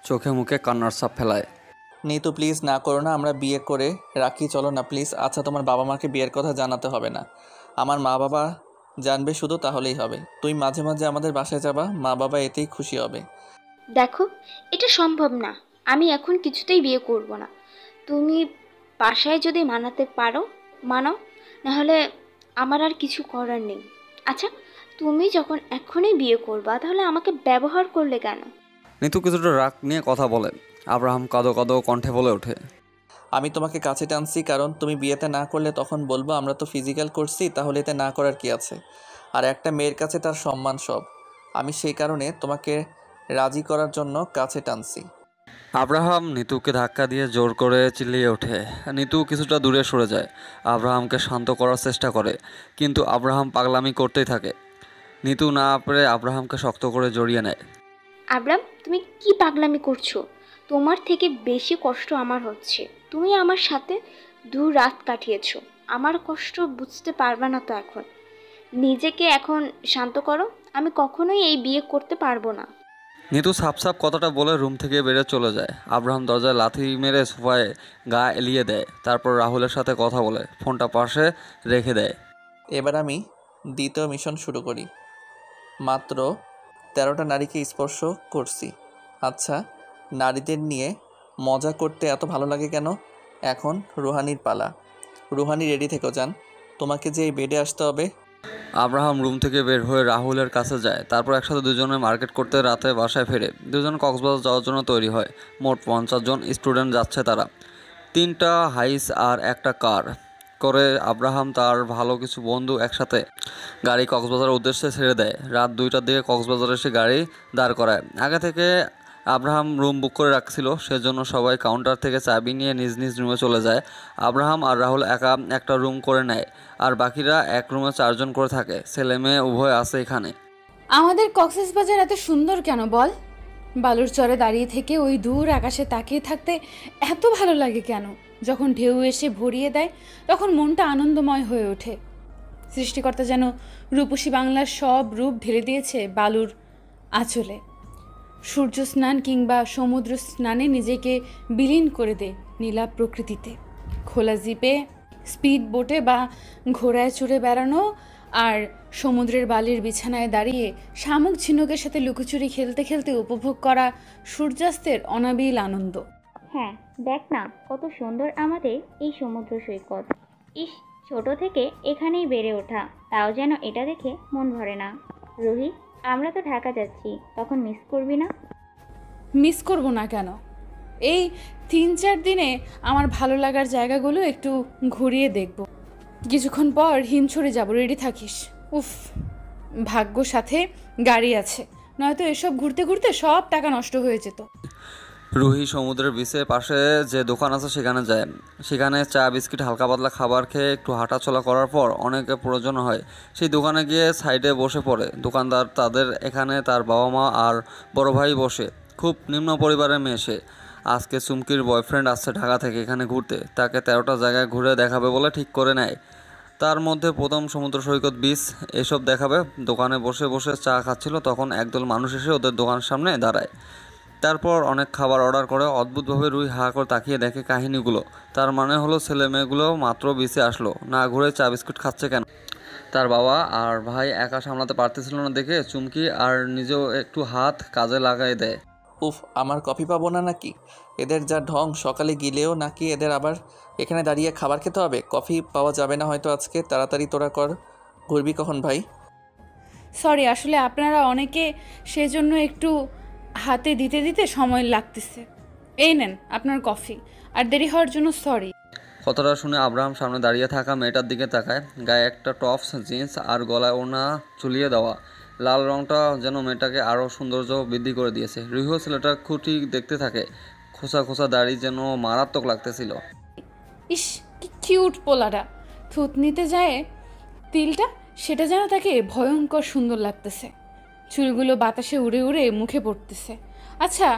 চোখে মুখে কান্নার ছাপ ফেলায়। নিতু প্লিজ না করো না, আমরা বিয়ে করে রাখি, চলো না প্লিজ। আচ্ছা তোমার বাবা মাকে বিয়ের কথা জানাতে হবে না, আমার মা বাবা জানবে শুধু, তাহলেই হবে। তুই মাঝে মাঝে আমাদের বাসায় যাবা, মা বাবা এতেই খুশি হবে। দেখো, এটা সম্ভব না। আমি এখন কিছুতেই বিয়ে করব না। তুমি বাসায় যদি মানাতে পারো মানাও, নাহলে আমার আর কিছু করার নেই। আচ্ছা, তুমি যখন এখনই বিয়ে করবা, তাহলে আমাকে ব্যবহার করলে কেন? নিতু কিছুটা রাগ নিয়ে কথা বলে। আব্রাহাম কাঁদো কাঁদো কণ্ঠে বলে ওঠে, আমি তোমাকে কাছে টানছি কারণ তুমি বিয়েতে না করলে তখন বলবো আমরা তো ফিজিক্যাল করছি, তাহলে এতে না করার কি আছে। আর একটা মেয়ের কাছে তার সম্মান সব। আমি সেই কারণে তোমাকে রাজি করার জন্য কাছে টানছি। আব্রাহাম নিতুকে ধাক্কা দিয়ে জোর করে চিল্লিয়ে ওঠে। নিতু কিছুটা দূরে সরে যায়, আব্রাহামকে শান্ত করার চেষ্টা করে, কিন্তু আব্রাহাম পাগলামি করতেই থাকে। নিতু না পেরে আব্রাহামকে শক্ত করে জড়িয়ে নেয়। আব্রাম, তুমি কি পাগলামি করছো? তোমার থেকে বেশি কষ্ট আমার হচ্ছে। তুমি আমার সাথে রাত কাটিয়েছো। আমার কষ্ট বুঝতে পারবে না তো এখন? নিজেকে এখন শান্ত করো। আমি কখনোই এই বিয়ে করতে পারবো না। নিতু সাপ সাপ কথাটা বলে রুম থেকে বেরিয়ে চলে যায়। আব্রাহাম দরজায় লাথি মেরে সোফায় গা এলিয়ে দেয়, তারপর রাহুলের সাথে কথা বলে ফোনটা পাশে রেখে দেয়। এবার আমি দ্বিতীয় মিশন শুরু করি। মাত্র 13টা নারীকে স্পর্শ করছি। আচ্ছা, নারীদের নিয়ে মজা করতে এত ভালো লাগে কেন? এখন রুহানির পালা। রুহানি রেডি থেকো যান, তোমাকে যে এই বেডে আসতে হবে। আব্রাহাম রুম থেকে বের হয়ে রাহুলের কাছে যায়, তারপর একসাথে দুজনে মার্কেট করতে রাতে বাসায় ফেরে। দুজন কক্সবাজার যাওয়ার জন্য তৈরি হয়। মোট 50 জন স্টুডেন্ট যাচ্ছে তারা। 3টা হাইস আর একটা কার করে আব্রাহাম তার ভালো কিছু বন্ধু একসাথে গাড়ি কক্সবাজারের উদ্দেশ্যে ছেড়ে দেয়। রাত 2টার দিকে কক্সবাজারে এসে গাড়ি দাঁড় করায়। আগে থেকে আব্রাহাম রুম বুক করে রাখছিল, সেজন্য সবাই কাউন্টার থেকে চাবি নিয়ে নিজ নিজ রুমে চলে যায়। আব্রাহাম আর রাহুল একা একটা রুম করে নেয়, আর বাকিরা এক রুমে 4 জন করে থাকে। ছেলে মেয়ে উভয় আছে এখানে। আমাদের কক্সবাজার এত সুন্দর কেন বল? বালুর চরে দাঁড়িয়ে থেকে ওই দূর আকাশে তাকিয়ে থাকতে এত ভালো লাগে কেন? যখন ঢেউ এসে ভরিয়ে দেয় তখন মনটা আনন্দময় হয়ে ওঠে। সৃষ্টিকর্তা যেন রূপসী বাংলার সব রূপ ঢেলে দিয়েছে বালুর আঁচলে। সূর্য স্নান কিংবা সমুদ্র স্নানে নিজেকে বিলীন করে দে নীলাভ প্রকৃতিতে। খোলা জিপে, স্পিড বোটে বা ঘোড়ায় চড়ে বেড়ানো, আর সমুদ্রের বালির বিছানায় দাঁড়িয়ে শামুক ঝিনুকের সাথে লুকোচুরি খেলতে খেলতে উপভোগ করা সূর্যাস্তের অনাবিল আনন্দ। হ্যাঁ, দেখ না কত সুন্দর আমাদের এই সমুদ্র সৈকত। ইস, ছোট থেকে এখানেই বেড়ে ওঠা, তাও যেন এটা দেখে মন ভরে না। রুহি, আমরা তো ঢাকা যাচ্ছি, তখন মিস করবি না? মিস করব না কেন? এই 3-4 দিনে আমার ভালো লাগার জায়গাগুলো একটু ঘুরিয়ে দেখব। কিছুক্ষণ পর হিমছড়ি যাব, রেডি থাকিস। উফ, ভাগ্য সাথে গাড়ি আছে, নয়তো এসব ঘুরতে ঘুরতে সব টাকা নষ্ট হয়ে যেত। রুহি সমুদ্রের বিচের পাশে যে দোকান আছে সেখানে যায়। সেখানে চা বিস্কিট হালকা পাতলা খাবার খেয়ে একটু হাঁটাচলা করার পর অনেকে প্রয়োজন হয়, সেই দোকানে গিয়ে সাইডে বসে পড়ে। দোকানদার তাদের এখানে তার বাবা মা আর বড় ভাই বসে। খুব নিম্ন পরিবারের মেয়ে সে। আজকে চুমকির বয়ফ্রেন্ড আসছে ঢাকা থেকে এখানে ঘুরতে, তাকে 13টা জায়গায় ঘুরে দেখাবে বলে ঠিক করে নেয়। তার মধ্যে প্রথম সমুদ্র সৈকত, বিচ এসব দেখাবে। দোকানে বসে বসে চা খাচ্ছিল, তখন একদল মানুষ এসে ওদের দোকানের সামনে দাঁড়ায়। তারপর অনেক খাবার অর্ডার করে। অদ্ভুতভাবে রুই হা করে তাকিয়ে দেখে কাহিনীগুলো। তার মানে হলো ছেলে মেয়েগুলো মাত্র বিচে আসলো, না ঘুরে চা বিস্কুট খাচ্ছে কেন? তার বাবা আর ভাই একা সামলাতে পারতেছিল না দেখে চুমকি আর নিজেও একটু হাত কাজে লাগাই দেয়। উফ, আমার কফি পাবো না নাকি? এদের যা ঢং, সকালে গিলেও নাকি এদের আবার এখানে দাঁড়িয়ে খাবার খেতে হবে। কফি পাওয়া যাবে না হয়তো আজকে। তাড়াতাড়ি তোরা কর, ঘুরবি কখন ভাই? সরি, আসলে আপনারা অনেকে, সেজন্য একটু হাতে দিতে দিতে সময় লাগতেছে। এই নেন আপনার কফি, আর দেরি হওয়ার জন্য সরি। কথাটা শুনে আব্রাহাম সামনে দাঁড়িয়ে থাকা মেয়েটার দিকে তাকায়। গায়ে একটা টপস জিন্স আর গলায় ওড়না ঝুলিয়ে দেওয়া। লাল রংটা যেন মেয়েটাকে আরও সৌন্দর্য বৃদ্ধি করে দিয়েছে। রিহু ছেলেটা খুঁটি দেখতে থাকে, খোসা খোসা দাড়ি যেন মারাত্মক লাগতেছিল। ইস, কি কিউট পোলাটা। থুতনিতে যায় তিলটা সেটা যেন তাকে ভয়ঙ্কর সুন্দর লাগতেছে। চুলগুলো বাতাসে উড়ে উড়ে মুখে পড়তেছে। আচ্ছা,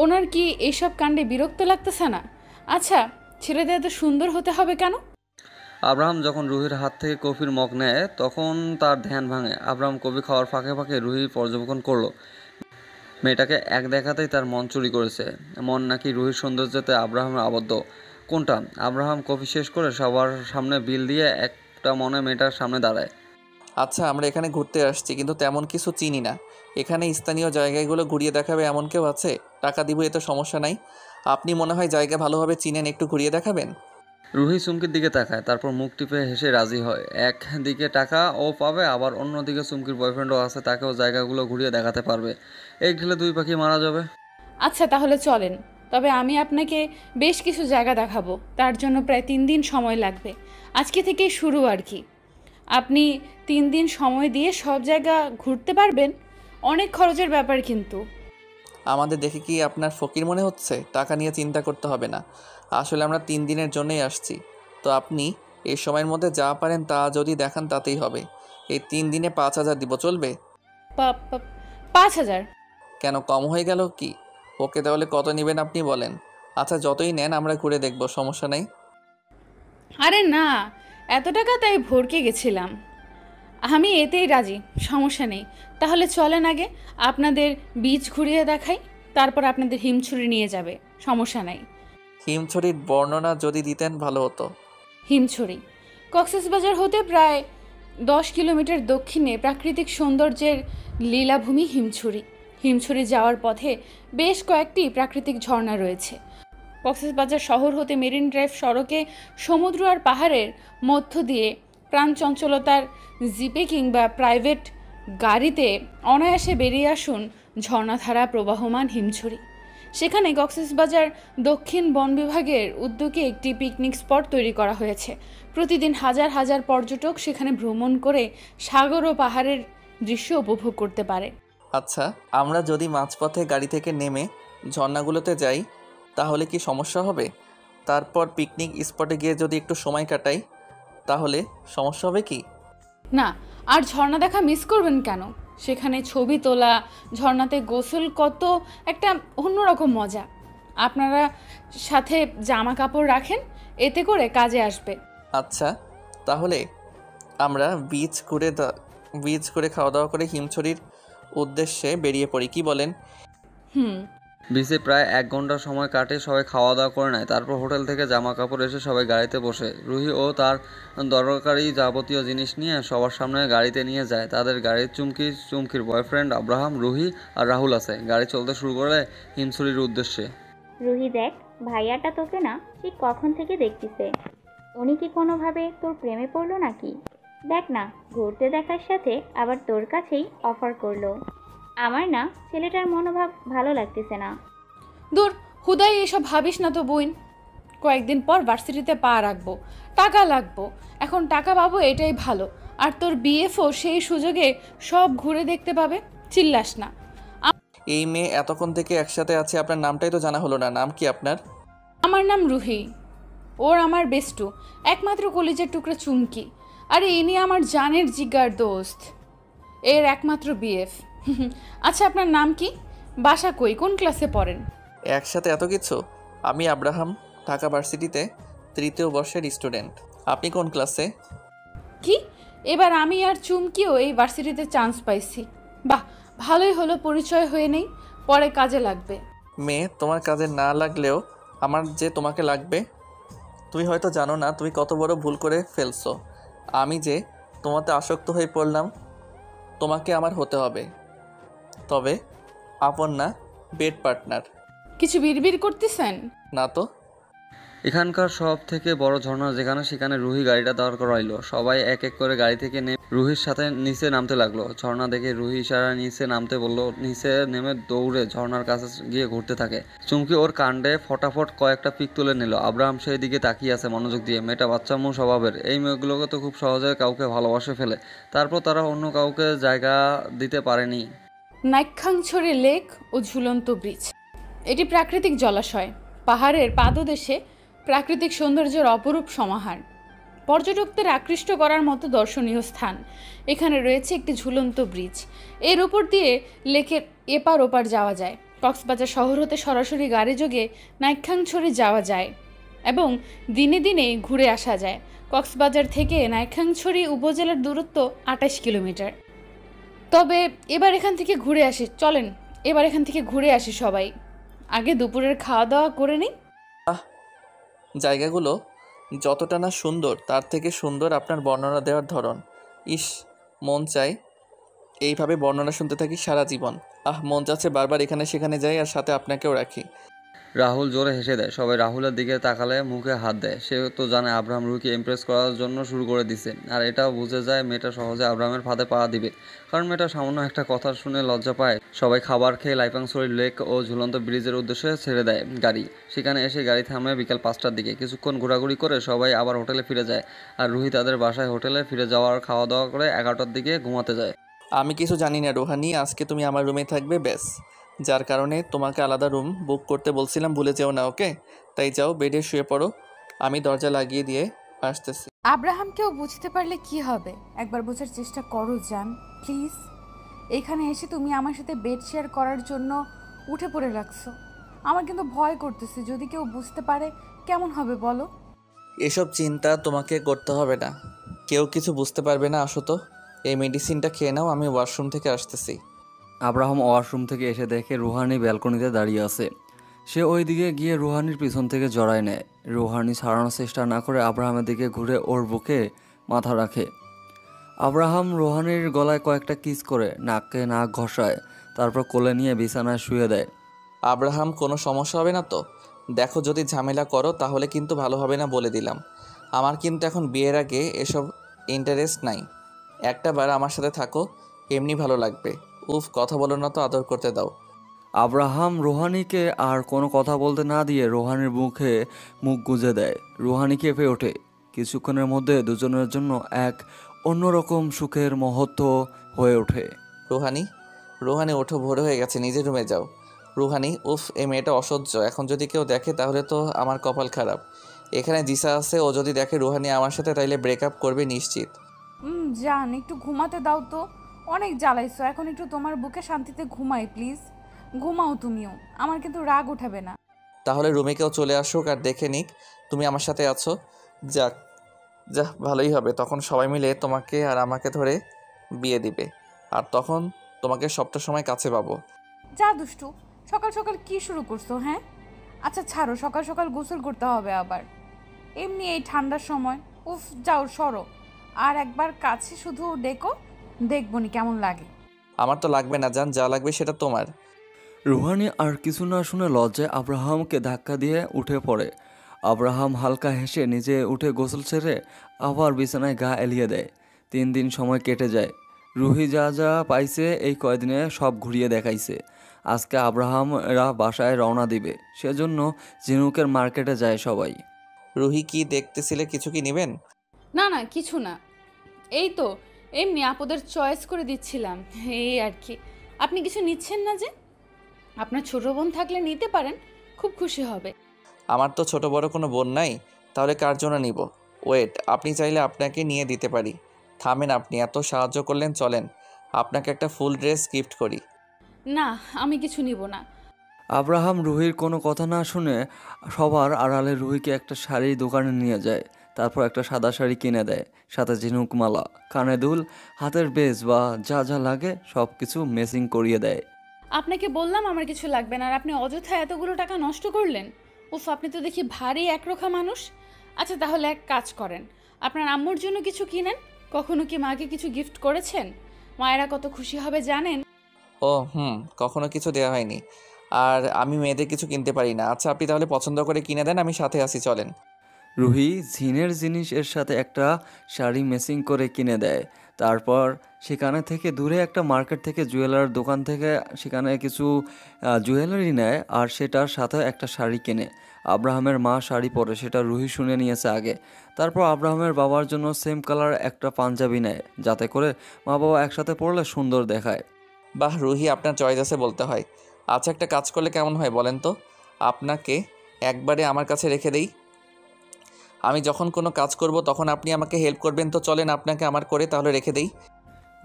ওনার কি এইসব কাণ্ডে বিরক্ত লাগতেছে না? আচ্ছা, ছেলেদের এত সুন্দর হতে হবে কেন? আব্রাহাম যখন রুহির হাত থেকে কফির মগ নেয় তখন তার ধ্যান ভাঙে। আব্রাহাম কফি খাওয়ার ফাঁকে ফাঁকে রুহি পর্যবেক্ষণ করলো। মেয়েটাকে এক দেখাতেই তার মন চুরি করেছে। মন নাকি রুহির সৌন্দর্যতে আব্রাহামের আবদ্ধ। কোনটা? আব্রাহাম কফি শেষ করে সবার সামনে বিল দিয়ে একটা মনে মেয়েটার সামনে দাঁড়ায়। আচ্ছা, আমরা এখানে ঘুরতে আসছি কিন্তু তেমন কিছু চিনি না। এখানে স্থানীয় জায়গাগুলো ঘুরিয়ে দেখাবে এমন কেউ আছে? টাকা দিব, এ তো সমস্যা নাই। আপনি মনে হয় জায়গা ভালোভাবে চিনেন, একটু ঘুরিয়ে দেখাবেন? রুহি চুমকির দিকে তাকায়, তারপর মুখ টিপে হেসে রাজি হয়। একদিকে টাকা ও পাবে, আবার অন্যদিকে চুমকির বয়ফ্রেন্ডও আছে, তাকেও জায়গাগুলো ঘুরিয়ে দেখাতে পারবে। এক ঢিলে দুই পাখি মারা যাবে। আচ্ছা, তাহলে চলেন। তবে আমি আপনাকে বেশ কিছু জায়গা দেখাবো, তার জন্য প্রায় 3 দিন সময় লাগবে। আজকে থেকেই শুরু আর কি। আপনি 3 দিন সময় দিয়ে সব জায়গা ঘুরতে পারবেন? অনেক খরচের ব্যাপার কিন্তু। আমাদের দেখে কি আপনার ফকির মনে হচ্ছে? টাকা নিয়ে চিন্তা করতে হবে না। আসলে আমরা 3 দিনের জন্যই আসছি। তো আপনি এই সময়ের মধ্যে যা পারেন তা যদি দেখান তাতেই হবে। এই 3 দিনে 5,000 দিব, চলবে? 5,000? কেন, কম হয়ে গেল কি? ওকে, তাহলে কত নেবেন আপনি বলেন। আচ্ছা, যতই নেন আমরা ঘুরে দেখব, সমস্যা নেই। আরে না, এত টাকা তাই ভরকে গেছিলাম। আমি এতেই রাজি, সমস্যা নেই। তাহলে চলেন আগে আপনাদের বিচ ঘুরিয়ে দেখাই, তারপর আপনাদের হিমছড়ি নিয়ে যাবে, সমস্যা নাই। হিমছড়ির বর্ণনা যদি দিতেন ভালো হতো। হিমছড়ি কক্সবাজার হতে প্রায় 10 কিলোমিটার দক্ষিণে প্রাকৃতিক সৌন্দর্যের লীলাভূমি হিমছড়ি। হিমছড়ি যাওয়ার পথে বেশ কয়েকটি প্রাকৃতিক ঝর্ণা রয়েছে। কক্সবাজার শহর হতে মেরিন ড্রাইভ সড়কে সমুদ্র আর পাহাড়ের মধ্য দিয়ে প্রাণচঞ্চলতার জিপে কিংবা প্রাইভেট গাড়িতে অনায়াসে বেরিয়ে আসুন ঝর্ণাধারা প্রবাহমান হিমছড়ি। সেখানে কক্সবাজার দক্ষিণ বন বিভাগের উদ্যোগে একটি পিকনিক স্পট তৈরি করা হয়েছে। প্রতিদিন হাজার হাজার পর্যটক সেখানে ভ্রমণ করে সাগর ও পাহাড়ের দৃশ্য উপভোগ করতে পারে। আচ্ছা, আমরা যদি মাঝপথে গাড়ি থেকে নেমে ঝর্ণাগুলোতে যাই তাহলে কি সমস্যা হবে? তারপর পিকনিক স্পটে গিয়ে যদি একটু সময় কাটাই তাহলে সমস্যা হবে কি? না, আর ঝর্ণা দেখা মিস করবেন কেন? সেখানে ছবি তোলা, ঝর্ণাতে গোসল, কত একটা অন্যরকম মজা। আপনারা সাথে জামা কাপড় রাখেন, এতে করে কাজে আসবে। আচ্ছা, তাহলে আমরা বিচ করে খাওয়া দাওয়া করে হিমছড়ির উদ্দেশ্যে বেরিয়ে পড়ি, কি বলেন? হুম। বিচে প্রায় 1 ঘন্টা সময় কাটে, সবাই খাওয়া দাওয়া করে নেয়। তারপর হোটেল থেকে জামা কাপড় এসে সবাই গাড়িতে বসে। রুহি ও তার দরকারি যাবতীয় জিনিস নিয়ে সবার সামনে গাড়িতে নিয়ে যায়। তাদের গাড়ির চুমকির বয়ফ্রেন্ড আব্রাহাম, রুহি আর রাহুল আছে। গাড়ি চলতে শুরু করে হিমছড়ির উদ্দেশ্যে। রুহি দেখ, ভাইয়াটা তোকে না ঠিক কখন থেকে দেখতেছে। উনি কি কোনোভাবে তোর প্রেমে পড়লো নাকি? দেখ না, ঘুরতে দেখার সাথে আবার তোর কাছেই অফার করলো। আমার না ছেলেটার মনোভাব ভালো লাগতেছে না। দূর, হুদাই এসব ভাবিস না তো বোন। কয়েকদিন পর ভার্সিটিতে পা রাখবো, টাকা লাগবো। এখন টাকা পাবো এটাই ভালো। আর তোর বিএফও সেই সুযোগে সব ঘুরে দেখতে পাবে। চিল্লাস না। এই মেয়ে এতক্ষণ থেকে একসাথে আছে, আপনার নামটাই তো জানা হলো না। নাম কি আপনার? আমার নাম রুহি। ওর আমার বেস্টু, একমাত্র কলিজার টুকরা চুমকি। আরে ইনি আমার জানের জিগার দোস্ত, এর একমাত্র বিএফ। আচ্ছা, আপনার নাম কি? বাসা কই? কোন ক্লাসে পড়েন? একসাথে এত কিছু? আমি আব্রাহাম, ঢাকা ভার্সিটিতে 3য় বর্ষের স্টুডেন্ট। আপনি কোন ক্লাসে? কি, এবার আমি আর চুমকিও এই ভার্সিটিতে চান্স পাইছি। বাহ, ভালোই হলো, পরিচয় হয়ে নেই, পরে কাজে লাগবে। মেয়ে, তোমার কাজে না লাগলেও আমার যে তোমাকে লাগবে। তুমি হয়তো জানো না তুমি কত বড় ভুল করে ফেলছো। আমি যে তোমাতে আসক্ত হয়ে পড়লাম, তোমাকে আমার হতে হবে, তবে আপন না, বেড পার্টনার। কিছু বিড়বিড় করতেছেন? না তো। এখানকার সব থেকে বড় ঝর্ণা যেখানে সেখানে রুহি গাড়িটা দাঁড় করাইলো। সবাই এক এক করে গাড়ি থেকে নেমে রুহির সাথে নিচে নামতে লাগলো। ঝর্ণা দেখে রুহি ইশারা নিচে নামতে বললো। নিচে নেমে দৌড়ে ঝর্ণার কাছে গিয়ে ঘুরতে থাকে। চুমকি ওর কাণ্ডে ফটাফট কয়েকটা পিক তুলে নিল। আব্রাহাম সেই দিকে তাকিয়ে আছে মনোযোগ দিয়ে। মেয়েটা বাচ্চামো স্বভাবের। এই মেয়েগুলোকে তো খুব সহজে কাউকে ভালোবাসে ফেলে, তারপর তারা অন্য কাউকে জায়গা দিতে পারেনি। নাইক্ষ্যংছড়ি লেক ও ঝুলন্ত ব্রিজ, এটি প্রাকৃতিক জলাশয়। পাহাড়ের পাদদেশে প্রাকৃতিক সৌন্দর্যের অপরূপ সমাহার। পর্যটকদের আকৃষ্ট করার মতো দর্শনীয় স্থান। এখানে রয়েছে একটি ঝুলন্ত ব্রিজ, এর উপর দিয়ে লেকের এপার ওপার যাওয়া যায়। কক্সবাজার শহর হতে সরাসরি গাড়ি যোগে নাইক্ষ্যংছড়ি যাওয়া যায় এবং দিনে দিনে ঘুরে আসা যায়। কক্সবাজার থেকে নাইক্ষ্যংছড়ি উপজেলার দূরত্ব 28 কিলোমিটার। তবে এবার এখান থেকে ঘুরে আসি, চলেন এবার এখান থেকে ঘুরে আসি সবাই। আগে দুপুরের খাওয়া দাওয়া করে নিই। জায়গাগুলো যতটা না সুন্দর তার থেকে সুন্দর আপনার বর্ণনা দেওয়ার ধরন। ইস, মন চায় এইভাবে বর্ণনা শুনতে থাকি সারা জীবন। মন চাচ্ছে বারবার এখানে সেখানে যাই আর সাথে আপনাকেও রাখি। রাহুল জোরে হেসে দেয়। সবাই রাহুলের দিকে তাকালে মুখে হাত দেয়। সে তো জানে আব্রাহাম রুহিকে ইমপ্রেস করার জন্য শুরু করে দিছে, আর এটাও বুঝে যায় মেয়েটা সহজে আব্রাহামের ফাঁদে পা দিবে, কারণ মেয়েটা সামান্য একটা কথা শুনে লজ্জা পায়। সবাই খাবার খেয়ে লাইপাংছড়ি লেক ও ঝুলন্ত ব্রিজের উদ্দেশ্যে ছেড়ে দেয় গাড়ি। সেখানে এসে গাড়ি থামে বিকাল 5টার দিকে। কিছুক্ষণ ঘোরাঘুরি করে সবাই আবার হোটেলে ফিরে যায়, আর রুহি তাদের বাসায় হোটেলে ফিরে যাওয়ার খাওয়া দাওয়া করে 11টার দিকে ঘুমাতে যায়। আমি কিছু জানি না রোহানি, আজকে তুমি আমার রুমে থাকবে ব্যাস। যার কারণে তোমাকে আলাদা রুম বুক করতে বলছিলাম, ভুলে যেও না, ওকে? তাই যাও, বেডে শুয়ে পড়ো, আমি দরজা লাগিয়ে দিয়ে আসতেছি। আব্রাহামকেও বুঝতে পারলে কি হবে, একবার বোঝার চেষ্টা করো জান প্লিজ। এখানে এসে তুমি আমার সাথে বেড শেয়ার করার জন্য উঠে পড়ে লাগছো। আমার কিন্তু ভয় করতেছে, যদি কেউ বুঝতে পারে কেমন হবে বলো। এসব চিন্তা তোমাকে করতে হবে না, কেউ কিছু বুঝতে পারবে না। আসো তো, এই মেডিসিনটা খেয়ে নাও, আমি ওয়াশরুম থেকে আসতেছি। আব্রাহাম ওয়াশরুম থেকে এসে দেখে রুহানি ব্যালকনিতে দাঁড়িয়ে আছে। সে ওই দিকে গিয়ে রুহানির পিছন থেকে জড়ায় নেয়। রুহানি ছাড়ানোর চেষ্টা না করে আব্রাহামের দিকে ঘুরে ওর বুকে মাথা রাখে। আব্রাহাম রুহানির গলায় কয়েকটা কিস করে নাকে নাক ঘষায়, তারপর কোলে নিয়ে বিছানায় শুয়ে দেয়। আব্রাহাম, কোনো সমস্যা হবে না তো? দেখো, যদি ঝামেলা করো তাহলে কিন্তু ভালো হবে না, বলে দিলাম। আমার কিন্তু এখন বিয়ের আগে এসব ইন্টারেস্ট নাই। একটা বার আমার সাথে থাকো, এমনি ভালো লাগবে। উফ, কথা বলো না তো, আদর করতে দাও। আব্রাহাম রুহানিকে আর কোনো কথা বলতে না দিয়ে রুহানির মুখে মুখ গুজে দেয়। রুহানি কেঁপে ওঠে। কিছুক্ষণের মধ্যে দুজনের জন্য এক অন্যরকম সুখের মুহূর্ত হয়ে ওঠে। রুহানি, রুহানি ওঠো, ভোর হয়ে গেছে, নিজের রুমে যাও। রুহানি, উফ, এই মেয়েটা অসহ্য, এখন যদি কেউ দেখে তাহলে তো আমার কপাল খারাপ। এখানে জিসা আছে, ও যদি দেখে রুহানি আমার সাথে, তাইলে ব্রেকআপ করবে নিশ্চিত। জান একটু ঘুমাতে দাও তো, অনেক জ্বালাইছো, এখন একটু তোমার বুকে শান্তিতে ঘুমাই প্লিজ। ঘুমাও তুমিও, আমার কিন্তু রাগ উঠাবে না। তাহলে রুমে কেউ চলে আসুক আর দেখে নিক তুমি আমার সাথে আছো। যাক, যা ভালোই হবে, তখন সবাই মিলে তোমাকে আর আমাকে ধরে বিয়ে দিবে, আর তখন তোমাকে সবটা সময় কাছে পাবো। যা দুষ্টু, সকাল সকাল কি শুরু করছো হ্যাঁ? আচ্ছা ছাড়ো, সকাল সকাল গোসল করতে হবে আবার, এমনি এই ঠান্ডার সময়। উফ, যাও সরো। আর একবার কাছে শুধু ডেকো, দেখবনি কেমন লাগে। আমার তো লাগবে না জান, যা লাগবে সেটা তোমার। রুহানি আর কিছু না শুনে লজ্জায় আব্রাহামকে ধাক্কা দিয়ে উঠে পড়ে। আব্রাহাম হালকা হেসে নিজে উঠে গোসল ছেড়ে আবার বিছানায় গা এলিয়ে দেয়। 3 দিন সময় কেটে যায়। রুহি যা যা পাইছে এই কয়দিনে সব ঘুরিয়ে দেখাইছে। আজকে আব্রাহামরা বাসায় রওনা দিবে, সেজন্য ঝিনুকের মার্কেটে যায় সবাই। রুহি, কি দেখতেছিলে, কিছু কি নেবেন? না না কিছু না, এই তো এমনি আপদের চয়েস করে দিচ্ছিলাম, এই আর কি। আপনি কিছু নিচ্ছেন না যে? আপনার ছোট বোন থাকলে নিতে পারেন, খুব খুশি হবে। আমার তো ছোট বড় কোনো বোন নাই, তাহলে কার জন্য নিব? ওয়েট, আপনি চাইলে আপনাকে নিয়ে দিতে পারি। থামেন, আপনি এত সাহায্য করলেন, চলেন আপনাকে একটা ফুল ড্রেস গিফট করি। না, আমি কিছু নিব না। আব্রাহাম রুহির কোনো কথা না শুনে সবার আড়ালে রুহিকে একটা শাড়ির দোকানে নিয়ে যায়। তারপর একটা সাদা শাড়ি কিনে দেয়, সাথে ঝিনুক মালা, কানে দুল, হাতের বেজ বা যা যা লাগে সব কিছু ম্যাচিং করিয়ে দেয়। আপনাকে বললাম আমার কিছু লাগবে না, আর আপনি অযথা এতগুলো টাকা নষ্ট করলেন। উফ, আপনি তো দেখি ভারী একরোখা মানুষ। আচ্ছা তাহলে এক কাজ করেন, আপনার আম্মুর জন্য কিছু কিনেন। কখনো কি মাকে কিছু গিফট করেছেন? মায়েরা কত খুশি হবে জানেন। ও কখনো কিছু দেওয়া হয়নি, আর আমি মেয়েদের কিছু কিনতে পারি না। আচ্ছা, আপনি তাহলে পছন্দ করে কিনে দেন, আমি সাথে আসি, চলেন। রুহি ঝিনের জিনিস এর সাথে একটা শাড়ি ম্যাচিং করে কিনে দেয়। তারপর সেখানে থেকে দূরে একটা মার্কেট থেকে জুয়েলার দোকান থেকে সেখানে কিছু জুয়েলারি নেয়, আর সেটার সাথে একটা শাড়ি কেনে। আব্রাহামের মা শাড়ি পরে, সেটা রুহি শুনে নিয়েছে আগে। তারপর আব্রাহামের বাবার জন্য সেম কালার একটা পাঞ্জাবি নেয়, যাতে করে মা বাবা একসাথে পরলে সুন্দর দেখায়। বাহ রুহি, আপনার চয়েস আছে বলতে হয়। আচ্ছা, একটা কাজ করলে কেমন হয় বলেন তো? আপনাকে একবারে আমার কাছে রেখে দেই, আমি যখন কোনো কাজ করব তখন আপনি আমাকে হেল্প করবেন, তো চলেন আপনাকে আমার করে তাহলে রেখে দেই।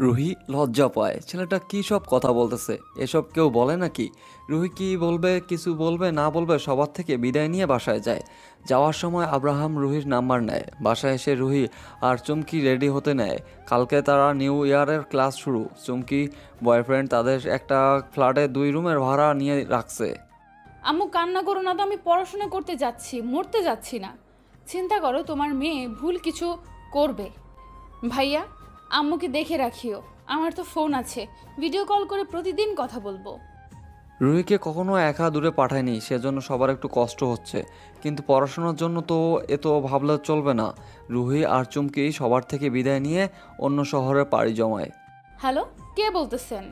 রুহি লজ্জা পায়, ছেলেটা কী সব কথা বলতেছে, এসব কেউ বলে নাকি? রুহি কি বলবে, কিছু বলবে না বলবে সবার থেকে বিদায় নিয়ে বাসায় যায়। যাওয়ার সময় আব্রাহাম রুহির নাম্বার নেয়। বাসায় এসে রুহি আর চুমকি রেডি হতে নেয়। কালকে তারা নিউ ইয়ারের ক্লাস শুরু। চুমকি বয়ফ্রেন্ড তাদের একটা ফ্ল্যাটে 2 রুমের ভাড়া নিয়ে রাখছে। আম্মু কান্না করো না তো, আমি পড়াশোনা করতে যাচ্ছি, মরতে যাচ্ছি না। চিন্তা করো তোমার মেয়ে ভুল কিছু করবে। ভাইয়া আম্মুকে দেখে রাখিও, আমার তো ফোন আছে, ভিডিও কল করে প্রতিদিন কথা বলবো। রুহিকে কখনো একা দূরে পাঠায়নি, সেজন্য সবার একটু কষ্ট হচ্ছে, কিন্তু পড়াশোনার জন্য তো এ তো ভাবলে চলবে না। রুহি আর চুমকি সবার থেকে বিদায় নিয়ে অন্য শহরে পাড়ি জমায়। হ্যালো, কে বলতেছেন?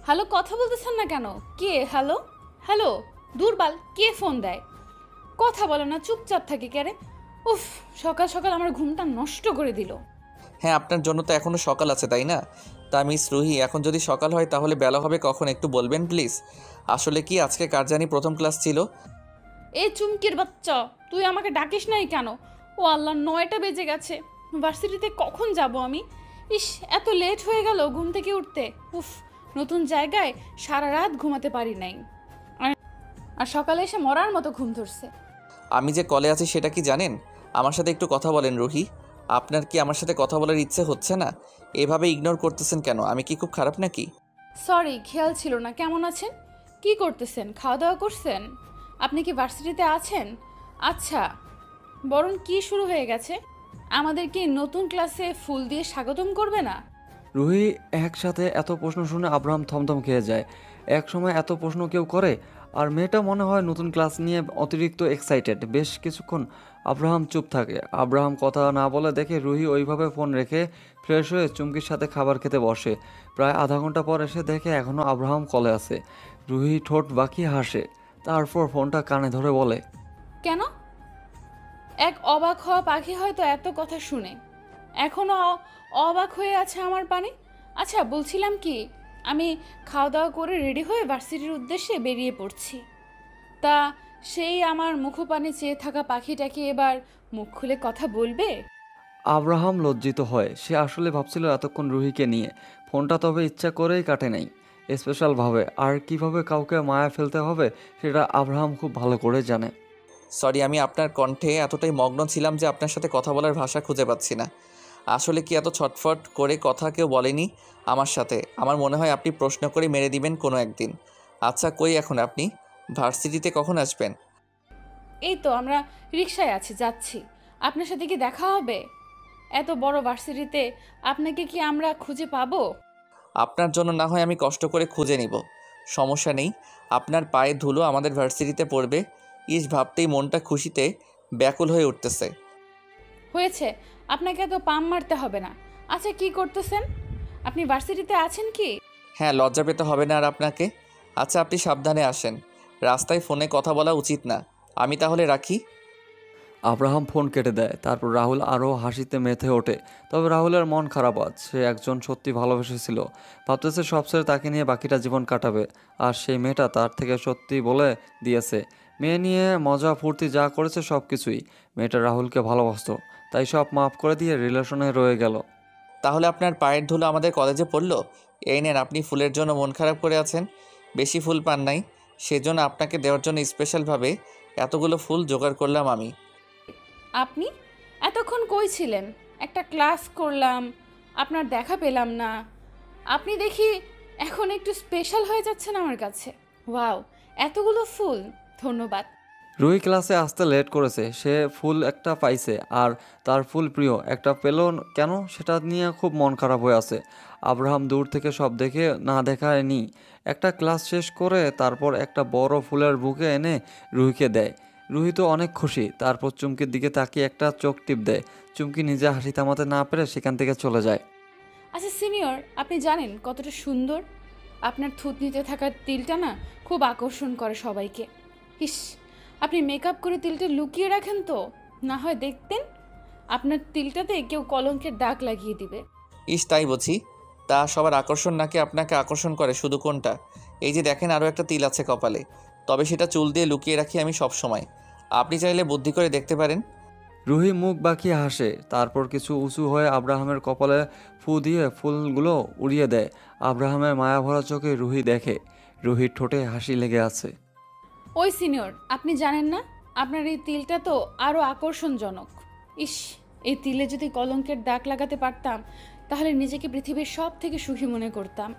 হ্যালো, কথা বলতেছেন না কেন? কে? হ্যালো হ্যালো, দুর্বাল, কে ফোন দেয়? কথা বলে না, চুপচাপ থাকে কেরে? উফ, সকাল সকাল আমার ঘুমটা নষ্ট করে দিল। হ্যাঁ, আপনার জন্য তো এখনও সকাল আছে তাই না? তা মিস রুহি, এখন যদি সকাল হয় তাহলে বেলা হবে কখন একটু বলবেন প্লিজ? আসলে কি আজকে কার জানি প্রথম ক্লাস ছিল। এ চুমকির বাচ্চা, তুই আমাকে ডাকিস নাই কেন? ও আল্লাহ, 9টা বেজে গেছে, ভার্সিটিতে কখন যাব আমি? ইস, এত লেট হয়ে গেল ঘুম থেকে উঠতে। উফ, নতুন জায়গায় সারা রাত ঘুমাতে পারি নাই, আর সকালে এসে মরার মতো ঘুম ধরছে। আমি যে কলে আছি সেটা কি জানেন? আমার সাথে একটু কথা বলেন রুহি। আপনার কি আমার সাথে কথা বলার ইচ্ছে হচ্ছে না? এভাবে ইগনোর করতেছেন কেন? আমি কি খুব খারাপ নাকি? সরি, খেয়াল ছিল না। কেমন আছেন? কি করতেছেন? খাওয়া দাওয়া করছেন? আপনি কি ভার্সিটিতে আছেন? আচ্ছা, বরং কি শুরু হয়ে গেছে? আমাদের কি নতুন ক্লাসে ফুল দিয়ে স্বাগতম করবে না? রুহি একসাথে এত প্রশ্ন শুনে আব্রাহাম থমথম খেয়ে যায়। এক সময় এত প্রশ্ন কেউ করে? আর মেয়েটা মনে হয় নতুন ক্লাস নিয়ে অতিরিক্ত এক্সাইটেড। বেশ কিছুক্ষণ আব্রাহাম চুপ থাকে। আব্রাহাম কথা না বলে দেখে রুহি ওইভাবে ফোন রেখে ফ্রেশ হয়ে চুমকির সাথে খাবার খেতে বসে। প্রায় আধা ঘন্টা পর এসে দেখে এখনও আব্রাহাম কলে আছে। রুহি ঠোঁট বাঁকিয়ে হাসে, তারপর ফোনটা কানে ধরে বলে, কেন? এক অবাক হওয়া পাখি হয়তো এত কথা শুনে এখনো অবাক হয়ে আছে আমার পানে। আচ্ছা, বলছিলাম কি, আমি খাওয়া দাওয়া করে রেডি হয়ে ভার্সিটির উদ্দেশ্যে বেরিয়ে পড়ছি। তা সেই আমার মুখপানে চেয়ে থাকা পাখিটাকে এবার মুখ খুলে কথা বলবে? আব্রাহাম লজ্জিত হয়। সে আসলে ভাবছিল এতক্ষণ রুহিকে নিয়ে। ফোনটা তবে ইচ্ছা করেই কাটে নাই, স্পেশালভাবে। আর কিভাবে কাউকে মায়া ফেলতে হবে সেটা আব্রাহাম খুব ভালো করে জানে। সরি, আমি আপনার কণ্ঠে এতটাই মগ্ন ছিলাম যে আপনার সাথে কথা বলার ভাষা খুঁজে পাচ্ছি না। আসলে কি এত ছটফট করে কথা কেউ বলেনি আমার সাথে? আমার মনে হয় আপনি প্রশ্ন করে মেরে দিবেন কোনো একদিন। আচ্ছা, কই এখন আপনি? ভার্সিটিতে কখন আসবেন? এই তো আমরা রিকশায় আছি, যাচ্ছি। আপনার সাথে কি দেখা হবে? এত বড় ভার্সিটিতে আপনাকে কি আমরা খুঁজে পাবো? আপনার জন্য না হয় আমি কষ্ট করে খুঁজে নিব, সমস্যা নেই। আপনার পায়ে ধুলো আমাদের ভার্সিটিতে পড়বে, ইস ভাবতেই মনটা খুশিতে ব্যাকুল হয়ে উঠতেছে। হয়েছে, আপনাকে এত পাম মারতে হবে না। আচ্ছা, কি করতেছেন আপনি? ভার্সিটিতে আছেন কি? হ্যাঁ, লজ্জা পেতে হবে না আর আপনাকে। আচ্ছা, আপনি সাবধানে আসেন, রাস্তায় ফোনে কথা বলা উচিত না। আমি তাহলে রাখি। আব্রাহাম ফোন কেটে দেয়। তারপর রাহুল আরও হাসিতে মেতে ওঠে। তবে রাহুলের মন খারাপ আজ। সে একজন সত্যি ভালোবেসেছিল, ভাবতেছে সব ছেড়ে তাকে নিয়ে বাকিটা জীবন কাটাবে। আর সেই মেয়েটা তার থেকে সত্যি বলে দিয়েছে। মেয়ে নিয়ে মজা ফুর্তি যা করেছে সব কিছুই। মেয়েটা রাহুলকে ভালোবাসতো, তাই সব মাফ করে দিয়ে রিলেশনে রয়ে গেল। তাহলে আপনার পায়ের ধুলো আমাদের কলেজে পড়লো। এই নেন, আপনি ফুলের জন্য মন খারাপ করে আছেন, বেশি ফুল পান নাই, সেজন্য আপনাকে দেওয়ার জন্য স্পেশালভাবে এতগুলো ফুল জোগাড় করলাম আমি। আপনি এতক্ষণ কই ছিলেন? একটা ক্লাস করলাম, আপনার দেখা পেলাম না। আপনি দেখি এখন একটু স্পেশাল হয়ে যাচ্ছেন আমার কাছে। ওয়াও, এতগুলো ফুল, ধন্যবাদ। রুহি ক্লাসে আসতে লেট করেছে। সে ফুল একটা পাইছে, আর তার ফুল প্রিয় একটা পেল কেন সেটা নিয়ে খুব মন খারাপ হয়ে আছে। আব্রাহাম দূর থেকে সব দেখে না দেখায়নি। একটা ক্লাস শেষ করে তারপর একটা বড় ফুলের বুকে এনে রুহিকে দেয়। রুহি তো অনেক খুশি। তারপর চুমকির দিকে তাকিয়ে একটা চোখ টিপ দেয়। চুমকি নিজে হাসি থামাতে না পেরে সেখান থেকে চলে যায়। আচ্ছা সিনিয়র, আপনি জানেন কতটা সুন্দর? আপনার থুতনিতে থাকা তিলটা না খুব আকর্ষণ করে সবাইকে। ইস, আপনি মেকআপ করে তিলটা লুকিয়ে রাখেন তো, না হয় দেখতেন আপনার তিলটাতে কেউ কলঙ্কের দাগ লাগিয়ে দিবে। ইস, তাই বুঝি? তা সবার আকর্ষণ নাকি আপনাকে আকর্ষণ করে শুধু কোনটা? এই যে দেখেন, আরও একটা তিল আছে কপালে, তবে সেটা চুল দিয়ে লুকিয়ে রাখি আমি সব সময়। আপনি চাইলে বুদ্ধি করে দেখতে পারেন। রুহি মুখ বাঁকিয়ে হাসে, তারপর কিছু উঁচু হয়ে আব্রাহামের কপালে ফু দিয়ে ফুলগুলো উড়িয়ে দেয়। আব্রাহামের মায়াভরা চোখে রুহি দেখে রুহির ঠোঁটে হাসি লেগে আছে। ওই সিনিয়র, আপনি জানেন না আপনার এই তিলটা তো আরও আকর্ষণজনক। ইস, এই তিলে যদি কলঙ্কের দাগ লাগাতে পারতাম তাহলে নিজেকে পৃথিবীর সব থেকে সুখী মনে করতাম।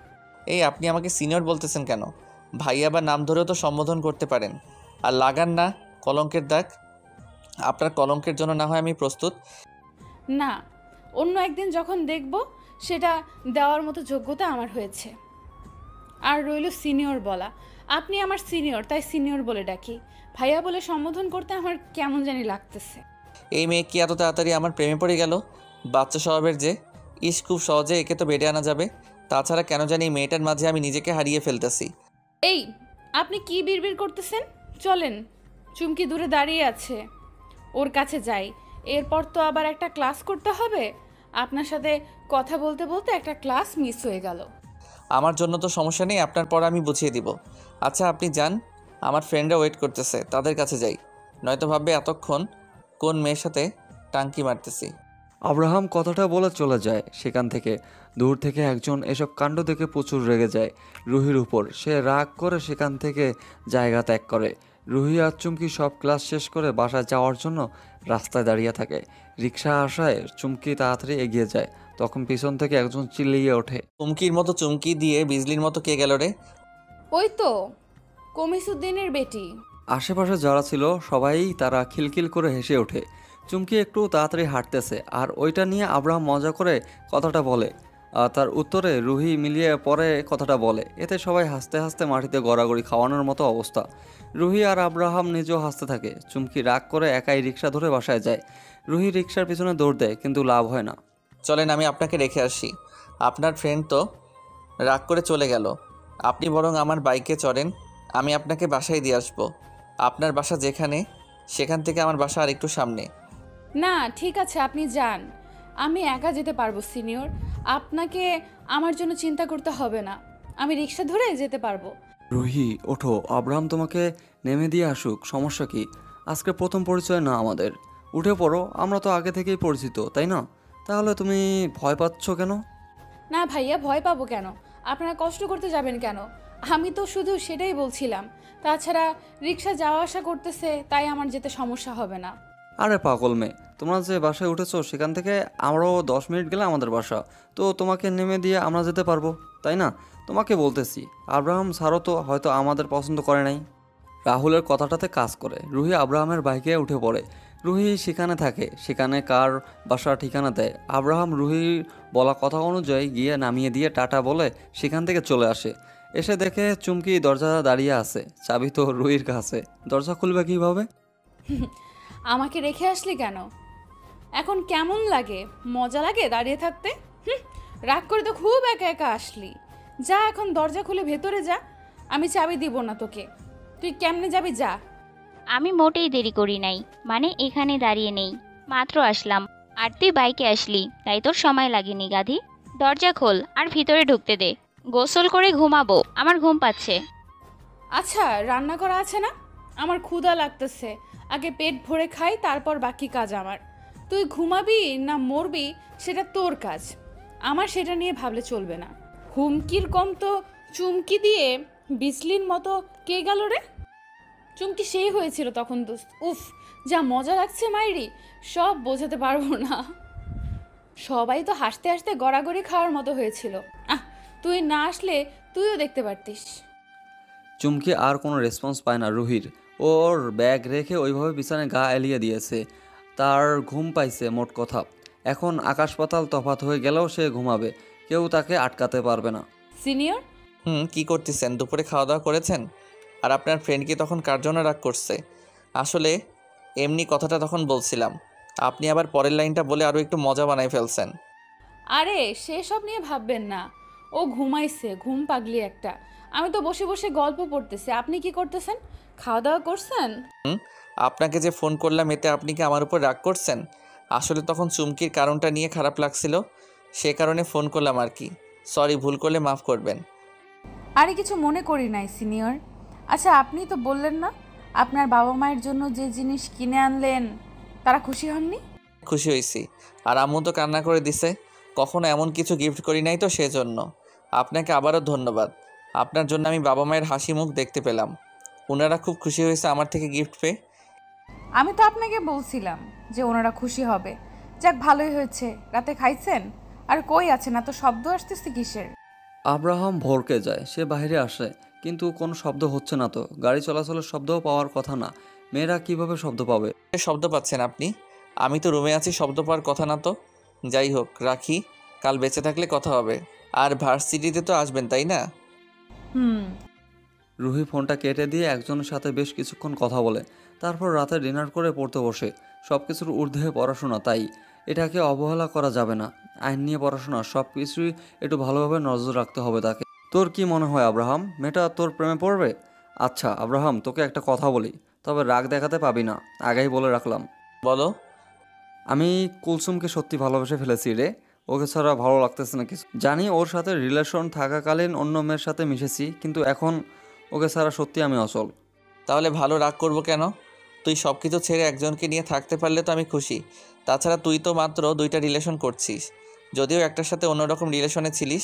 এই আপনি আমাকে সিনিয়র বলতেছেন কেন? ভাইয়া বা নাম ধরেও তো সম্বোধন করতে পারেন। আর লাগান না কলঙ্কের দাগ। আপনার কলঙ্কের জন্য না হয় আমি প্রস্তুত। না, অন্য একদিন যখন দেখব সেটা দেওয়ার মতো যোগ্যতা আমার হয়েছে। আর রইল সিনিয়র বলা, আপনি আমার সিনিয়র, তাই সিনিয়র বলে ডাকি। ভাইয়া বলে সম্বোধন করতে আমার কেমন জানি লাগতেছে। এই মেয়ে কি এত তাড়াতাড়ি আমার প্রেমে পড়ে গেল? বাচ্চা স্বভাবের যে। ইস, খুব সহজে একে তো বেডে আনা যাবে। তাছাড়া কেন জানি এই মেয়েটার মাঝে আমি নিজেকে হারিয়ে ফেলতেছি। এই, আপনি কি বিড়বিড় করতেছেন? চলেন, চুমকি দূরে দাঁড়িয়ে আছে, ওর কাছে যাই। এরপর তো আবার একটা ক্লাস করতে হবে। আপনার সাথে কথা বলতে বলতে একটা ক্লাস মিস হয়ে গেল। আমার জন্য তো সমস্যা নেই, আপনার পর আমি বুঝিয়ে দিব। আচ্ছা আপনি যান, আমার ফ্রেন্ডরা ওয়েট করতেছে, তাদের কাছে যাই। নয়তো ভাববে এতক্ষণ কোন মেয়ের সাথে টাঙ্কি মারতেছি। আব্রাহাম কথাটা বলে চলে যায় সেখান থেকে। দূর থেকে একজন এসব কাণ্ড দেখে প্রচুর রেগে যায় রুহির উপর। সে রাগ করে সেখান থেকে জায়গা ত্যাগ করে। রুহি আর চুমকি সব ক্লাস শেষ করে বাসায় যাওয়ার জন্য রাস্তায় দাঁড়িয়ে থাকে। রিক্সা আসায় চুমকি তাড়াতাড়ি এগিয়ে যায়। তখন পিছন থেকে একজন চিল্লিয়ে ওঠে, চুমকির মতো চুমকি দিয়ে বিজলির মতো কে গেল রে? ওই তো কমিসুদ্দিনের বেটি। আশেপাশে যারা ছিল সবাই তারা খিলখিল করে হেসে ওঠে। চুমকি একটু তাড়াতাড়ি হাঁটতেছে আর ওইটা নিয়ে আব্রাহাম মজা করে কথাটা বলে। আর তার উত্তরে রুহি মিলিয়ে পরে কথাটা বলে। এতে সবাই হাসতে হাসতে মাটিতে গড়াগড়ি খাওয়ানোর মতো অবস্থা। রুহি আর আব্রাহাম নিজেও হাসতে থাকে। চুমকি রাগ করে একাই রিক্সা ধরে বাসায় যায়। রুহি রিক্সার পিছনে দৌড় দেয়, কিন্তু লাভ হয় না। চলেন আমি আপনাকে রেখে আসি। আপনার ফ্রেন্ড তো রাগ করে চলে গেল। আপনি বরং আমার বাইকে চড়েন, আমি আপনাকে বাসায় দিয়ে আসবো। আপনার বাসা যেখানে, সেখান থেকে আমার বাসা আর একটু সামনে। না, ঠিক আছে, আপনি যান, আমি একা যেতে পারবো সিনিয়র। আপনাকে আমার জন্য চিন্তা করতে হবে না, আমি রিক্সা ধরে যেতে পারবো। রুহি ওঠো, আব্রাহাম তোমাকে নেমে দিয়ে আসুক, সমস্যা কি? আজকে প্রথম পরিচয় না আমাদের, উঠে পড়ো। আমরা তো আগে থেকেই পরিচিত, তাই না? তাহলে তুমি ভয় পাচ্ছ কেন? না ভাইয়া, ভয় পাবো কেন? আপনারা কষ্ট করতে যাবেন কেন? আমি তো শুধু সেটাই বলছিলাম। তাছাড়া রিক্সা যাওয়া আসা করতেছে, তাই আমার যেতে সমস্যা হবে না। আরে পাগল মেয়ে, তোমরা যে বাসায় উঠেছো সেখান থেকে আমারও 10 মিনিট গেলে আমাদের বাসা। তো তোমাকে নেমে দিয়ে আমরা যেতে পারবো, তাই না? তোমাকে বলতেছি, আব্রাহাম স্যারও তো হয়তো আমাদের পছন্দ করে নাই। রাহুলের কথাটাতে কাজ করে। রুহি আব্রাহামের বাইকে উঠে পড়ে। রুহি সেখানে থাকে, সেখানে কার বাসার ঠিকানা দেয়। আব্রাহাম রুহির বলা কথা অনুযায়ী গিয়ে নামিয়ে দিয়ে টাটা বলে সেখান থেকে চলে আসে। এসে দেখে চুমকি দরজা দাঁড়িয়ে আছে, চাবি তো রুহির কাছে। দরজা খুলবে কীভাবে? আমাকে রেখে আসলি কেন? এখন কেমন লাগে? মজা লাগে দাঁড়িয়ে থাকতে? রাগ করে তো খুব একা একা আসলি। যা, এখন দরজা খুলে ভেতরে যা, আমি চাবি দিব না তোকে। তুই কেমনে যাবি, যা। আমি মোটেই দেরি করি নাই, মানে এখানে দাঁড়িয়ে নেই, মাত্র আসলাম। আর তুই বাইকে আসলি, তাই তোর সময় লাগেনি গাধি। দরজা খোল আর ভিতরে ঢুকতে দে, গোসল করে ঘুমাবো, আমার ঘুম পাচ্ছে। আচ্ছা, রান্না করা আছে না? আমার ক্ষুধা লাগতেছে, আগে পেট ভরে খাই, তারপর বাকি কাজ আমার। তুই ঘুমাবি না মরবি সেটা তোর কাজ, আমার সেটা নিয়ে ভাবলে চলবে না। হুমকির কম তো চুমকি দিয়ে বিজলির মতো কে গেল রে? চুমকি সেই হয়েছিল তখন দোস্ত। উফ, যা মজা লাগছে মাইরি, সব বোঝাতে পারবো না। সবাই তো হাসতে হাসতে গড়াগড়ি খাওয়ার মতো হয়েছিল। তুই না আসলে তুইও দেখতে পারতিস। চুমকি আর কোনো রেসপন্স পায় না রুহির। ওর ব্যাগ রেখে ওইভাবে বিছানায় গা এলিয়ে দিয়েছে। তার ঘুম পাইছে মোট কথা। এখন আকাশ পাতাল তফাৎ হয়ে গেলেও সে ঘুমাবে, কেউ তাকে আটকাতে পারবে না। সিনিয়র, কি করতেছেন? দুপুরে খাওয়া দাওয়া করেছেন? আর আপনার ফ্রেন্ড কি তখন কার জন্য রাগ করছে? আসলে এমনি কথাটা তখন বলছিলাম, আপনি আবার পরের লাইনটা বলে আরও একটু মজা বানাই ফেলছেন। আরে সেসব নিয়ে ভাববেন না, ও ঘুমাইছে, ঘুম পাগলি একটা। আমি তো বসে বসে গল্প পড়তেছি। আপনি কি করতেছেন? খাওয়া দাওয়া করছেন? আপনাকে যে ফোন করলাম এতে আপনি কি আমার উপর রাগ করছেন? আসলে তখন চুমকির কারণটা নিয়ে খারাপ লাগছিল, সে কারণে ফোন করলাম আর কি। সরি, ভুল করলে মাফ করবেন। আরে কিছু মনে করি নাই সিনিয়র। আচ্ছা, আপনি তো বললেন না আপনার বাবা মায়ের জন্য যে জিনিস কিনে আনলেন, তারা খুশি হননি? খুশি হয়েছি। আর আম্মু তো কান্না করে দিছে। কখনো এমন কিছু গিফট করি নাই তো সেজন্য। আপনাকে আবারও ধন্যবাদ। আপনার জন্য আমি বাবা মায়ের হাসি মুখ দেখতে পেলাম। ওনারা খুব খুশি হয়েছে আমার থেকে গিফট পেয়ে। আমি তো আপনাকে বলছিলাম যে ওনারা খুশি হবে। যাক, ভালোই হয়েছে। রাতে খাইছেন? আর কই আছেন? এত শব্দ আসতেছে কিসের? আব্রাহাম ভরকে যায়, সে বাইরে আসে, কিন্তু কোনো শব্দ হচ্ছে না তো। গাড়ি চলাচলের শব্দও পাওয়ার কথা না, মেয়েরা কিভাবে শব্দ পাবে? শব্দ পাচ্ছেন আপনি? আমি তো রুমে আছি, শব্দ পাওয়ার কথা না তো। যাই হোক, রাখি। কাল বেঁচে থাকলে কথা হবে। আর ভার্সিটিতে তো আসবেন, তাই না? হুম। রুহি ফোনটা কেটে দিয়ে একজনের সাথে বেশ কিছুক্ষণ কথা বলে, তারপর রাতে ডিনার করে পড়তে বসে। সব কিছুর ঊর্ধ্বে পড়াশোনা, তাই এটাকে অবহেলা করা যাবে না। আইন নিয়ে পড়াশোনা, সব কিছুই একটু ভালোভাবে নজর রাখতে হবে তাকে। তোর কি মনে হয় আব্রাহাম, মেয়েটা তোর প্রেমে পড়বে? আচ্ছা আব্রাহাম, তোকে একটা কথা বলি, তবে রাগ দেখাতে পাবি না, আগেই বলে রাখলাম। বলো। আমি কুলসুমকে সত্যি ভালোবেসে ফেলেছি রে। ওকে ছাড়া ভালো লাগতেছে না কিছু। জানি ওর সাথে রিলেশন থাকাকালীন অন্য মেয়ের সাথে মিশেছি, কিন্তু এখন ওকে ছাড়া সত্যি আমি অচল। তাহলে ভালো রাগ করব কেন? তুই সব কিছু ছেড়ে একজনকে নিয়ে থাকতে পারলে তো আমি খুশি। তাছাড়া তুই তো মাত্র 2টা রিলেশন করছিস, যদিও একটার সাথে অন্যরকম রিলেশনে ছিলিস।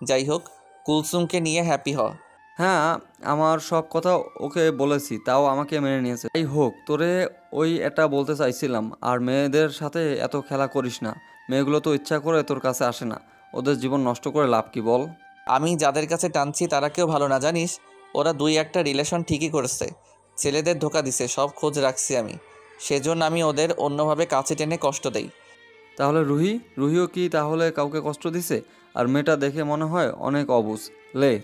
যাই হোক, কুলসুমকে নিয়ে হ্যাপি হ। হ্যাঁ, আমার সব কথা ওকে বলেছি, তাও আমাকে মেনে নিয়েছে। যাই হোক, তোরে ওই এটা বলতে চাইছিলাম, আর মেয়েদের সাথে এত খেলা করিস না। মেয়েগুলো তো ইচ্ছা করে তোর কাছে আসে না, ওদের জীবন নষ্ট করে লাভ কি বল? আমি যাদের কাছে টানছি তারা কেউ ভালো না, জানিস? ওরা 2-1টা রিলেশন ঠিকই করেছে, ছেলেদের ধোকা দিছে, সব খোঁজ রাখছি আমি। সেজন্য আমি ওদের অন্যভাবে কাছে টেনে কষ্ট দেই। তাহলে রুহিও কি তাহলে কাউকে কষ্ট দিছে? আর মেয়েটা দেখে মনে হয় অনেক অবুঝ,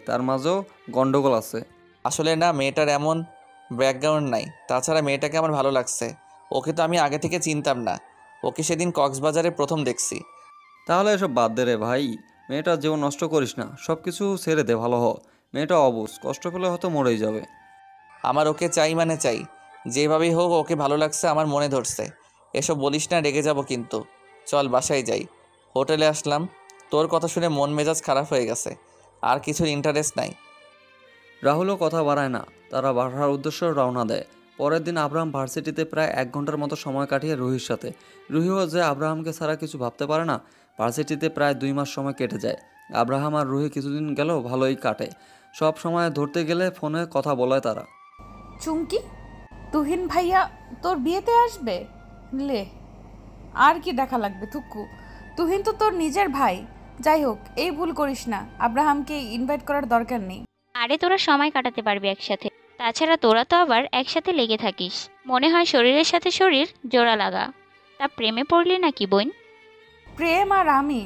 তার মাঝেও গন্ডগোল আছে। আসলে না, মেয়েটার এমন ব্যাকগ্রাউন্ড নাই। তাছাড়া মেয়েটাকে আমার ভালো লাগছে। ওকে তো আমি আগে থেকে চিনতাম না, ওকে সেদিন কক্সবাজারে প্রথম দেখছি। তাহলে এসব বাদ দে রে ভাই, মেয়েটার জীবন নষ্ট করিস না, সব কিছু ছেড়ে দে, ভালো হ। মেয়েটা অবুঝ, কষ্ট পেলে হয়তো মরেই যাবে। আমার ওকে চাই মানে চাই, যেভাবেই হোক ওকে ভালো লাগছে, আমার মনে ধরছে। এসব বলিস না, রেগে যাব কিন্তু। চল বাসায় যাই। হোটেলে আসলাম, তোর কথা শুনে মন মেজাজ খারাপ হয়ে গেছে। আর কিছুর ইন্টারেস্ট নাই। রাহুলও কথা বাড়ায় না, তারা বাসার উদ্দেশ্যে রওনা দেয়। পরের দিন আব্রাহাম ভার্সিটিতে প্রায় 1 ঘন্টার মতো সময় কাটিয়ে রুহির সাথে। রুহিও যে আব্রাহামকে ছাড়া কিছু ভাবতে পারে না। ভার্সিটিতে প্রায় 2 মাস সময় কেটে যায়। আব্রাহাম আর রুহি কিছুদিন গেল ভালোই কাটে। সব সময় ধরতে গেলে ফোনে কথা বলে তারা। চুমকি, তুহিন ভাইয়া তোর বিয়েতে আসবে? লে, আর কি দেখা লাগবে থুক্কু। তুহিন তো তোর নিজের ভাই। যাই হোক, এই ভুল করিস না, আব্রাহামকে ইনভাইট করার দরকার নেই। আরে তোরা সময় কাটাতে পারবি একসাথে। তাছাড়া তোরা তো আবার একসাথে লেগে থাকিস, মনে হয় শরীরের সাথে শরীর জোড়া লাগা। তা প্রেমে পড়লি নাকি বোন? প্রেম আর আমি,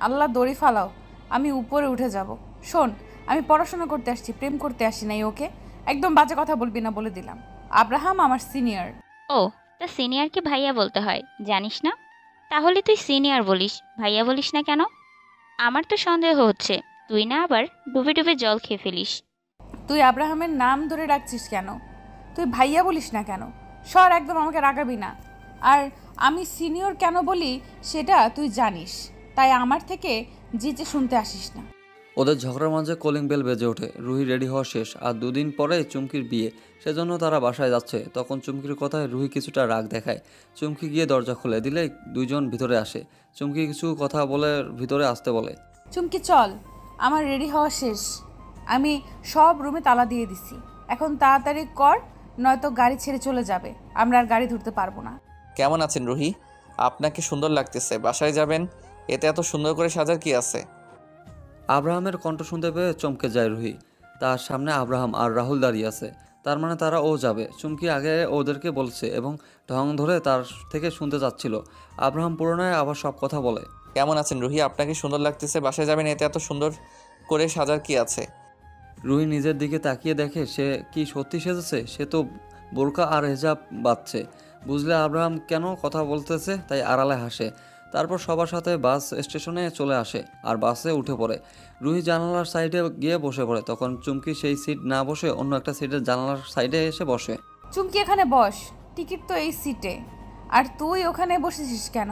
আল্লাহ দড়ি ফালাও, আমি উপরে উঠে যাব। শোন, আমি পড়াশোনা করতে আসছি, প্রেম করতে আসি নাই। ওকে, একদম বাজে কথা বলবি না বলে দিলাম। আব্রাহাম আমার সিনিয়র। ও, তা সিনিয়রকে ভাইয়া বলতে হয়, জানিস না? তাহলে তুই সিনিয়র বলিস, ভাইয়া বলিস না কেন? আমার তো সন্দেহ হচ্ছে তুই না আবার ডুবে ডুবে জল খেয়ে ফেলিস। তুই আব্রাহামের নাম ধরে রাখছিস কেন? তুই ভাইয়া বলিস না কেন? সর, একদম আমাকে রাগাবি না। আর আমি সিনিয়র কেন বলি সেটা তুই জানিস, তাই আমার থেকে জিজে শুনতে আসিস না। ওদের ঝগড়ার মাঝে কলিং বেল বেজে ওঠে। রুহি রেডি হওয়া শেষ, আর 2 দিন পরে চুমকির বিয়ে, সেজন্য তারা বাসায় যাচ্ছে। তখন চুমকির কথায় রুহি কিছুটা রাগ দেখায়। চুমকি গিয়ে দরজা খুলে দিলে 2 জন ভিতরে আসে। চুমকি কিছু কথা বলে ভিতরে আসতে বলে। চুমকি চল, আমার রেডি হওয়া শেষ। আমি সব রুমে তালা দিয়ে দিছি, এখন তাড়াতাড়ি কর, নয়তো গাড়ি ছেড়ে চলে যাবে, আমরা আর গাড়ি ধরতে পারবো না। কেমন আছেন রুহি? আপনাকে সুন্দর লাগতেছে। বাসায় যাবেন? এতে এত সুন্দর করে সাজার কি আছে? আব্রাহামের কণ্ঠ শুনতে পেয়ে চমকে যায় রুহি। তার সামনে আব্রাহাম আর রাহুল দাঁড়িয়ে আছে, তার মানে তারা ও যাবে। চুমকি আগে ওদেরকে বলছে এবং ঢং ধরে তার থেকে শুনতে যাচ্ছিল। আব্রাহাম পুরোনায় আবার সব কথা বলে। কেমন আছেন রুহি? আপনাকে সুন্দর লাগতেছে। বাসায় যাবেন? এতে এত সুন্দর করে সাজার কি আছে? রুহি নিজের দিকে তাকিয়ে দেখে সে কি সত্যি সেজেছে। সে তো বোরকা আর হেজাব বাঁধছে। বুঝলে আব্রাহাম কেন কথা বলতেছে, তাই আড়ালে হাসে। তারপর সবার সাথে বাস স্টেশনে চলে আসে আর বাসে উঠে পড়ে। রুহি জানালার সাইডে গিয়ে বসে পড়ে। তখন চুমকি সেই সিট না বসে অন্য একটা সিটের জানালার সাইডে এসে বসে। চুমকি এখানে বস, টিকিট তো এই সিটে। আর তুই ওখানে বসেছিস কেন?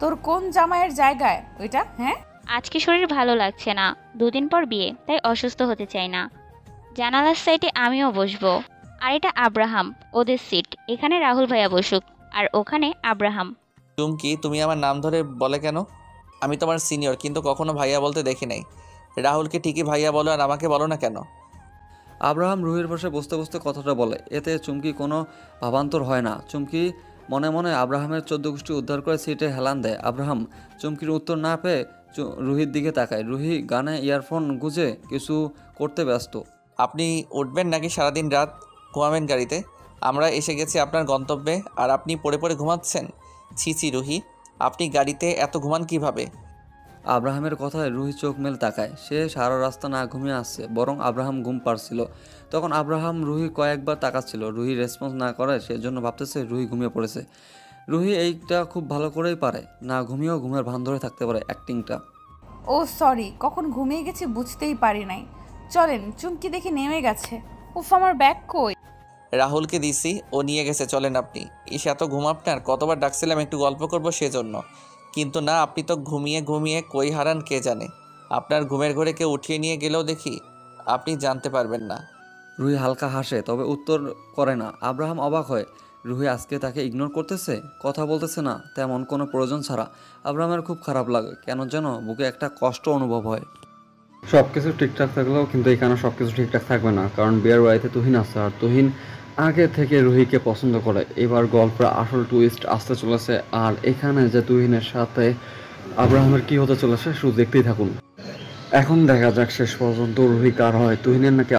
তোর কোন জামাইয়ের জায়গায় ওইটা? হ্যাঁ, আজকে শরীর ভালো লাগছে না, 2 দিন পর বিয়ে, তাই অসুস্থ হতে চাই না। জানালার সাইডে আমিও বসবো। আর এটা আব্রাহাম, ওদের সিট, এখানে রাহুল ভাইয়া বসুক। আর ওখানে আব্রাহাম। চুমকি, তুমি আমার নাম ধরে বলে কেন? আমি তোমার সিনিয়র, কিন্তু কখনো ভাইয়া বলতে দেখি নাই। রাহুলকে ঠিকই ভাইয়া বলো, আর আমাকে বলো না কেন? আব্রাহাম রুহির পাশে বসতে বসতে কথাটা বলে। এতে চুমকি কোনো ভাবান্তর হয় না। চুমকি মনে মনে আব্রাহামের 14 গোষ্ঠী উদ্ধার করে সিটে হেলান দেয়। আব্রাহাম চুমকির উত্তর না পেয়ে রুহির দিকে তাকায়। রুহি গানে ইয়ারফোন গুঁজে কিছু করতে ব্যস্ত। আপনি উঠবেন নাকি সারাদিন রাত ঘুমাবেন গাড়িতে? আমরা এসে গেছি আপনার গন্তব্যে, আর আপনি পড়ে পড়ে ঘুমাচ্ছেন? ছি ছি রুহি, আপনি গাড়িতে এত ঘুমান কিভাবে? আব্রাহামের কথায় রুহি চোখ মেল তাকায়। সে সারা রাস্তা না ঘুমিয়ে আসছে, বরং আব্রাহাম ঘুম পাড়ছিল। তখন আব্রাহাম রুহি কয়েকবার তাকাচ্ছিল। রুহি রেসপন্স না করে সেজন্য ভাবতেছে রুহি ঘুমিয়ে পড়েছে। রুহি এইটা খুব ভালো করেই পারে, না ঘুমিয়েও ঘুমের ভান ধরে থাকতে পারে, অ্যাক্টিংটা। ও সরি, কখন ঘুমিয়ে গেছি বুঝতেই পারি নাই। চলেন, চুমকি দেখি নেমে গেছে। উফ, আমার ব্যাগ কই? রাহুলকে দিছি, ও নিয়ে গেছে, চলেন আপনি। এত ঘুম আপনার? কতবার ডাকছিলাম একটু গল্প করবো সেজন্য, কিন্তু না, আপনি তো ঘুমিয়ে ঘুমিয়ে কই হারান কে জানে। আপনার ঘুমের ঘরে কেউ উঠিয়ে নিয়ে গেলেও দেখি আপনি জানতে পারবেন না। রুহি হালকা হাসে, তবে উত্তর করে না। আব্রাহাম অবাক হয়, রুহি আজকে তাকে ইগনোর করতেছে, কথা বলতেছে না তেমন কোনো প্রয়োজন ছাড়া। আব্রাহামের খুব খারাপ লাগে, কেন যেন বুকে একটা কষ্ট অনুভব হয়। সব কিছু ঠিকঠাক থাকলেও কিন্তু এখানে সব কিছু ঠিকঠাক থাকবে না, কারণ বিয়ের বাড়িতে তুহিন আছে, আর তুহিন আগে থেকে রুহিকে পছন্দ করে। এবার গল্পের আসল টুইস্ট আসতে চলেছে, আর এখানে যে তুহিনের সাথে আব্রাহামের কি হতে চলেছে শুধু দেখতেই থাকুন। এখন দেখা যাক শেষ পর্যন্ত রুহি কার হয়, তুহিনের নাকি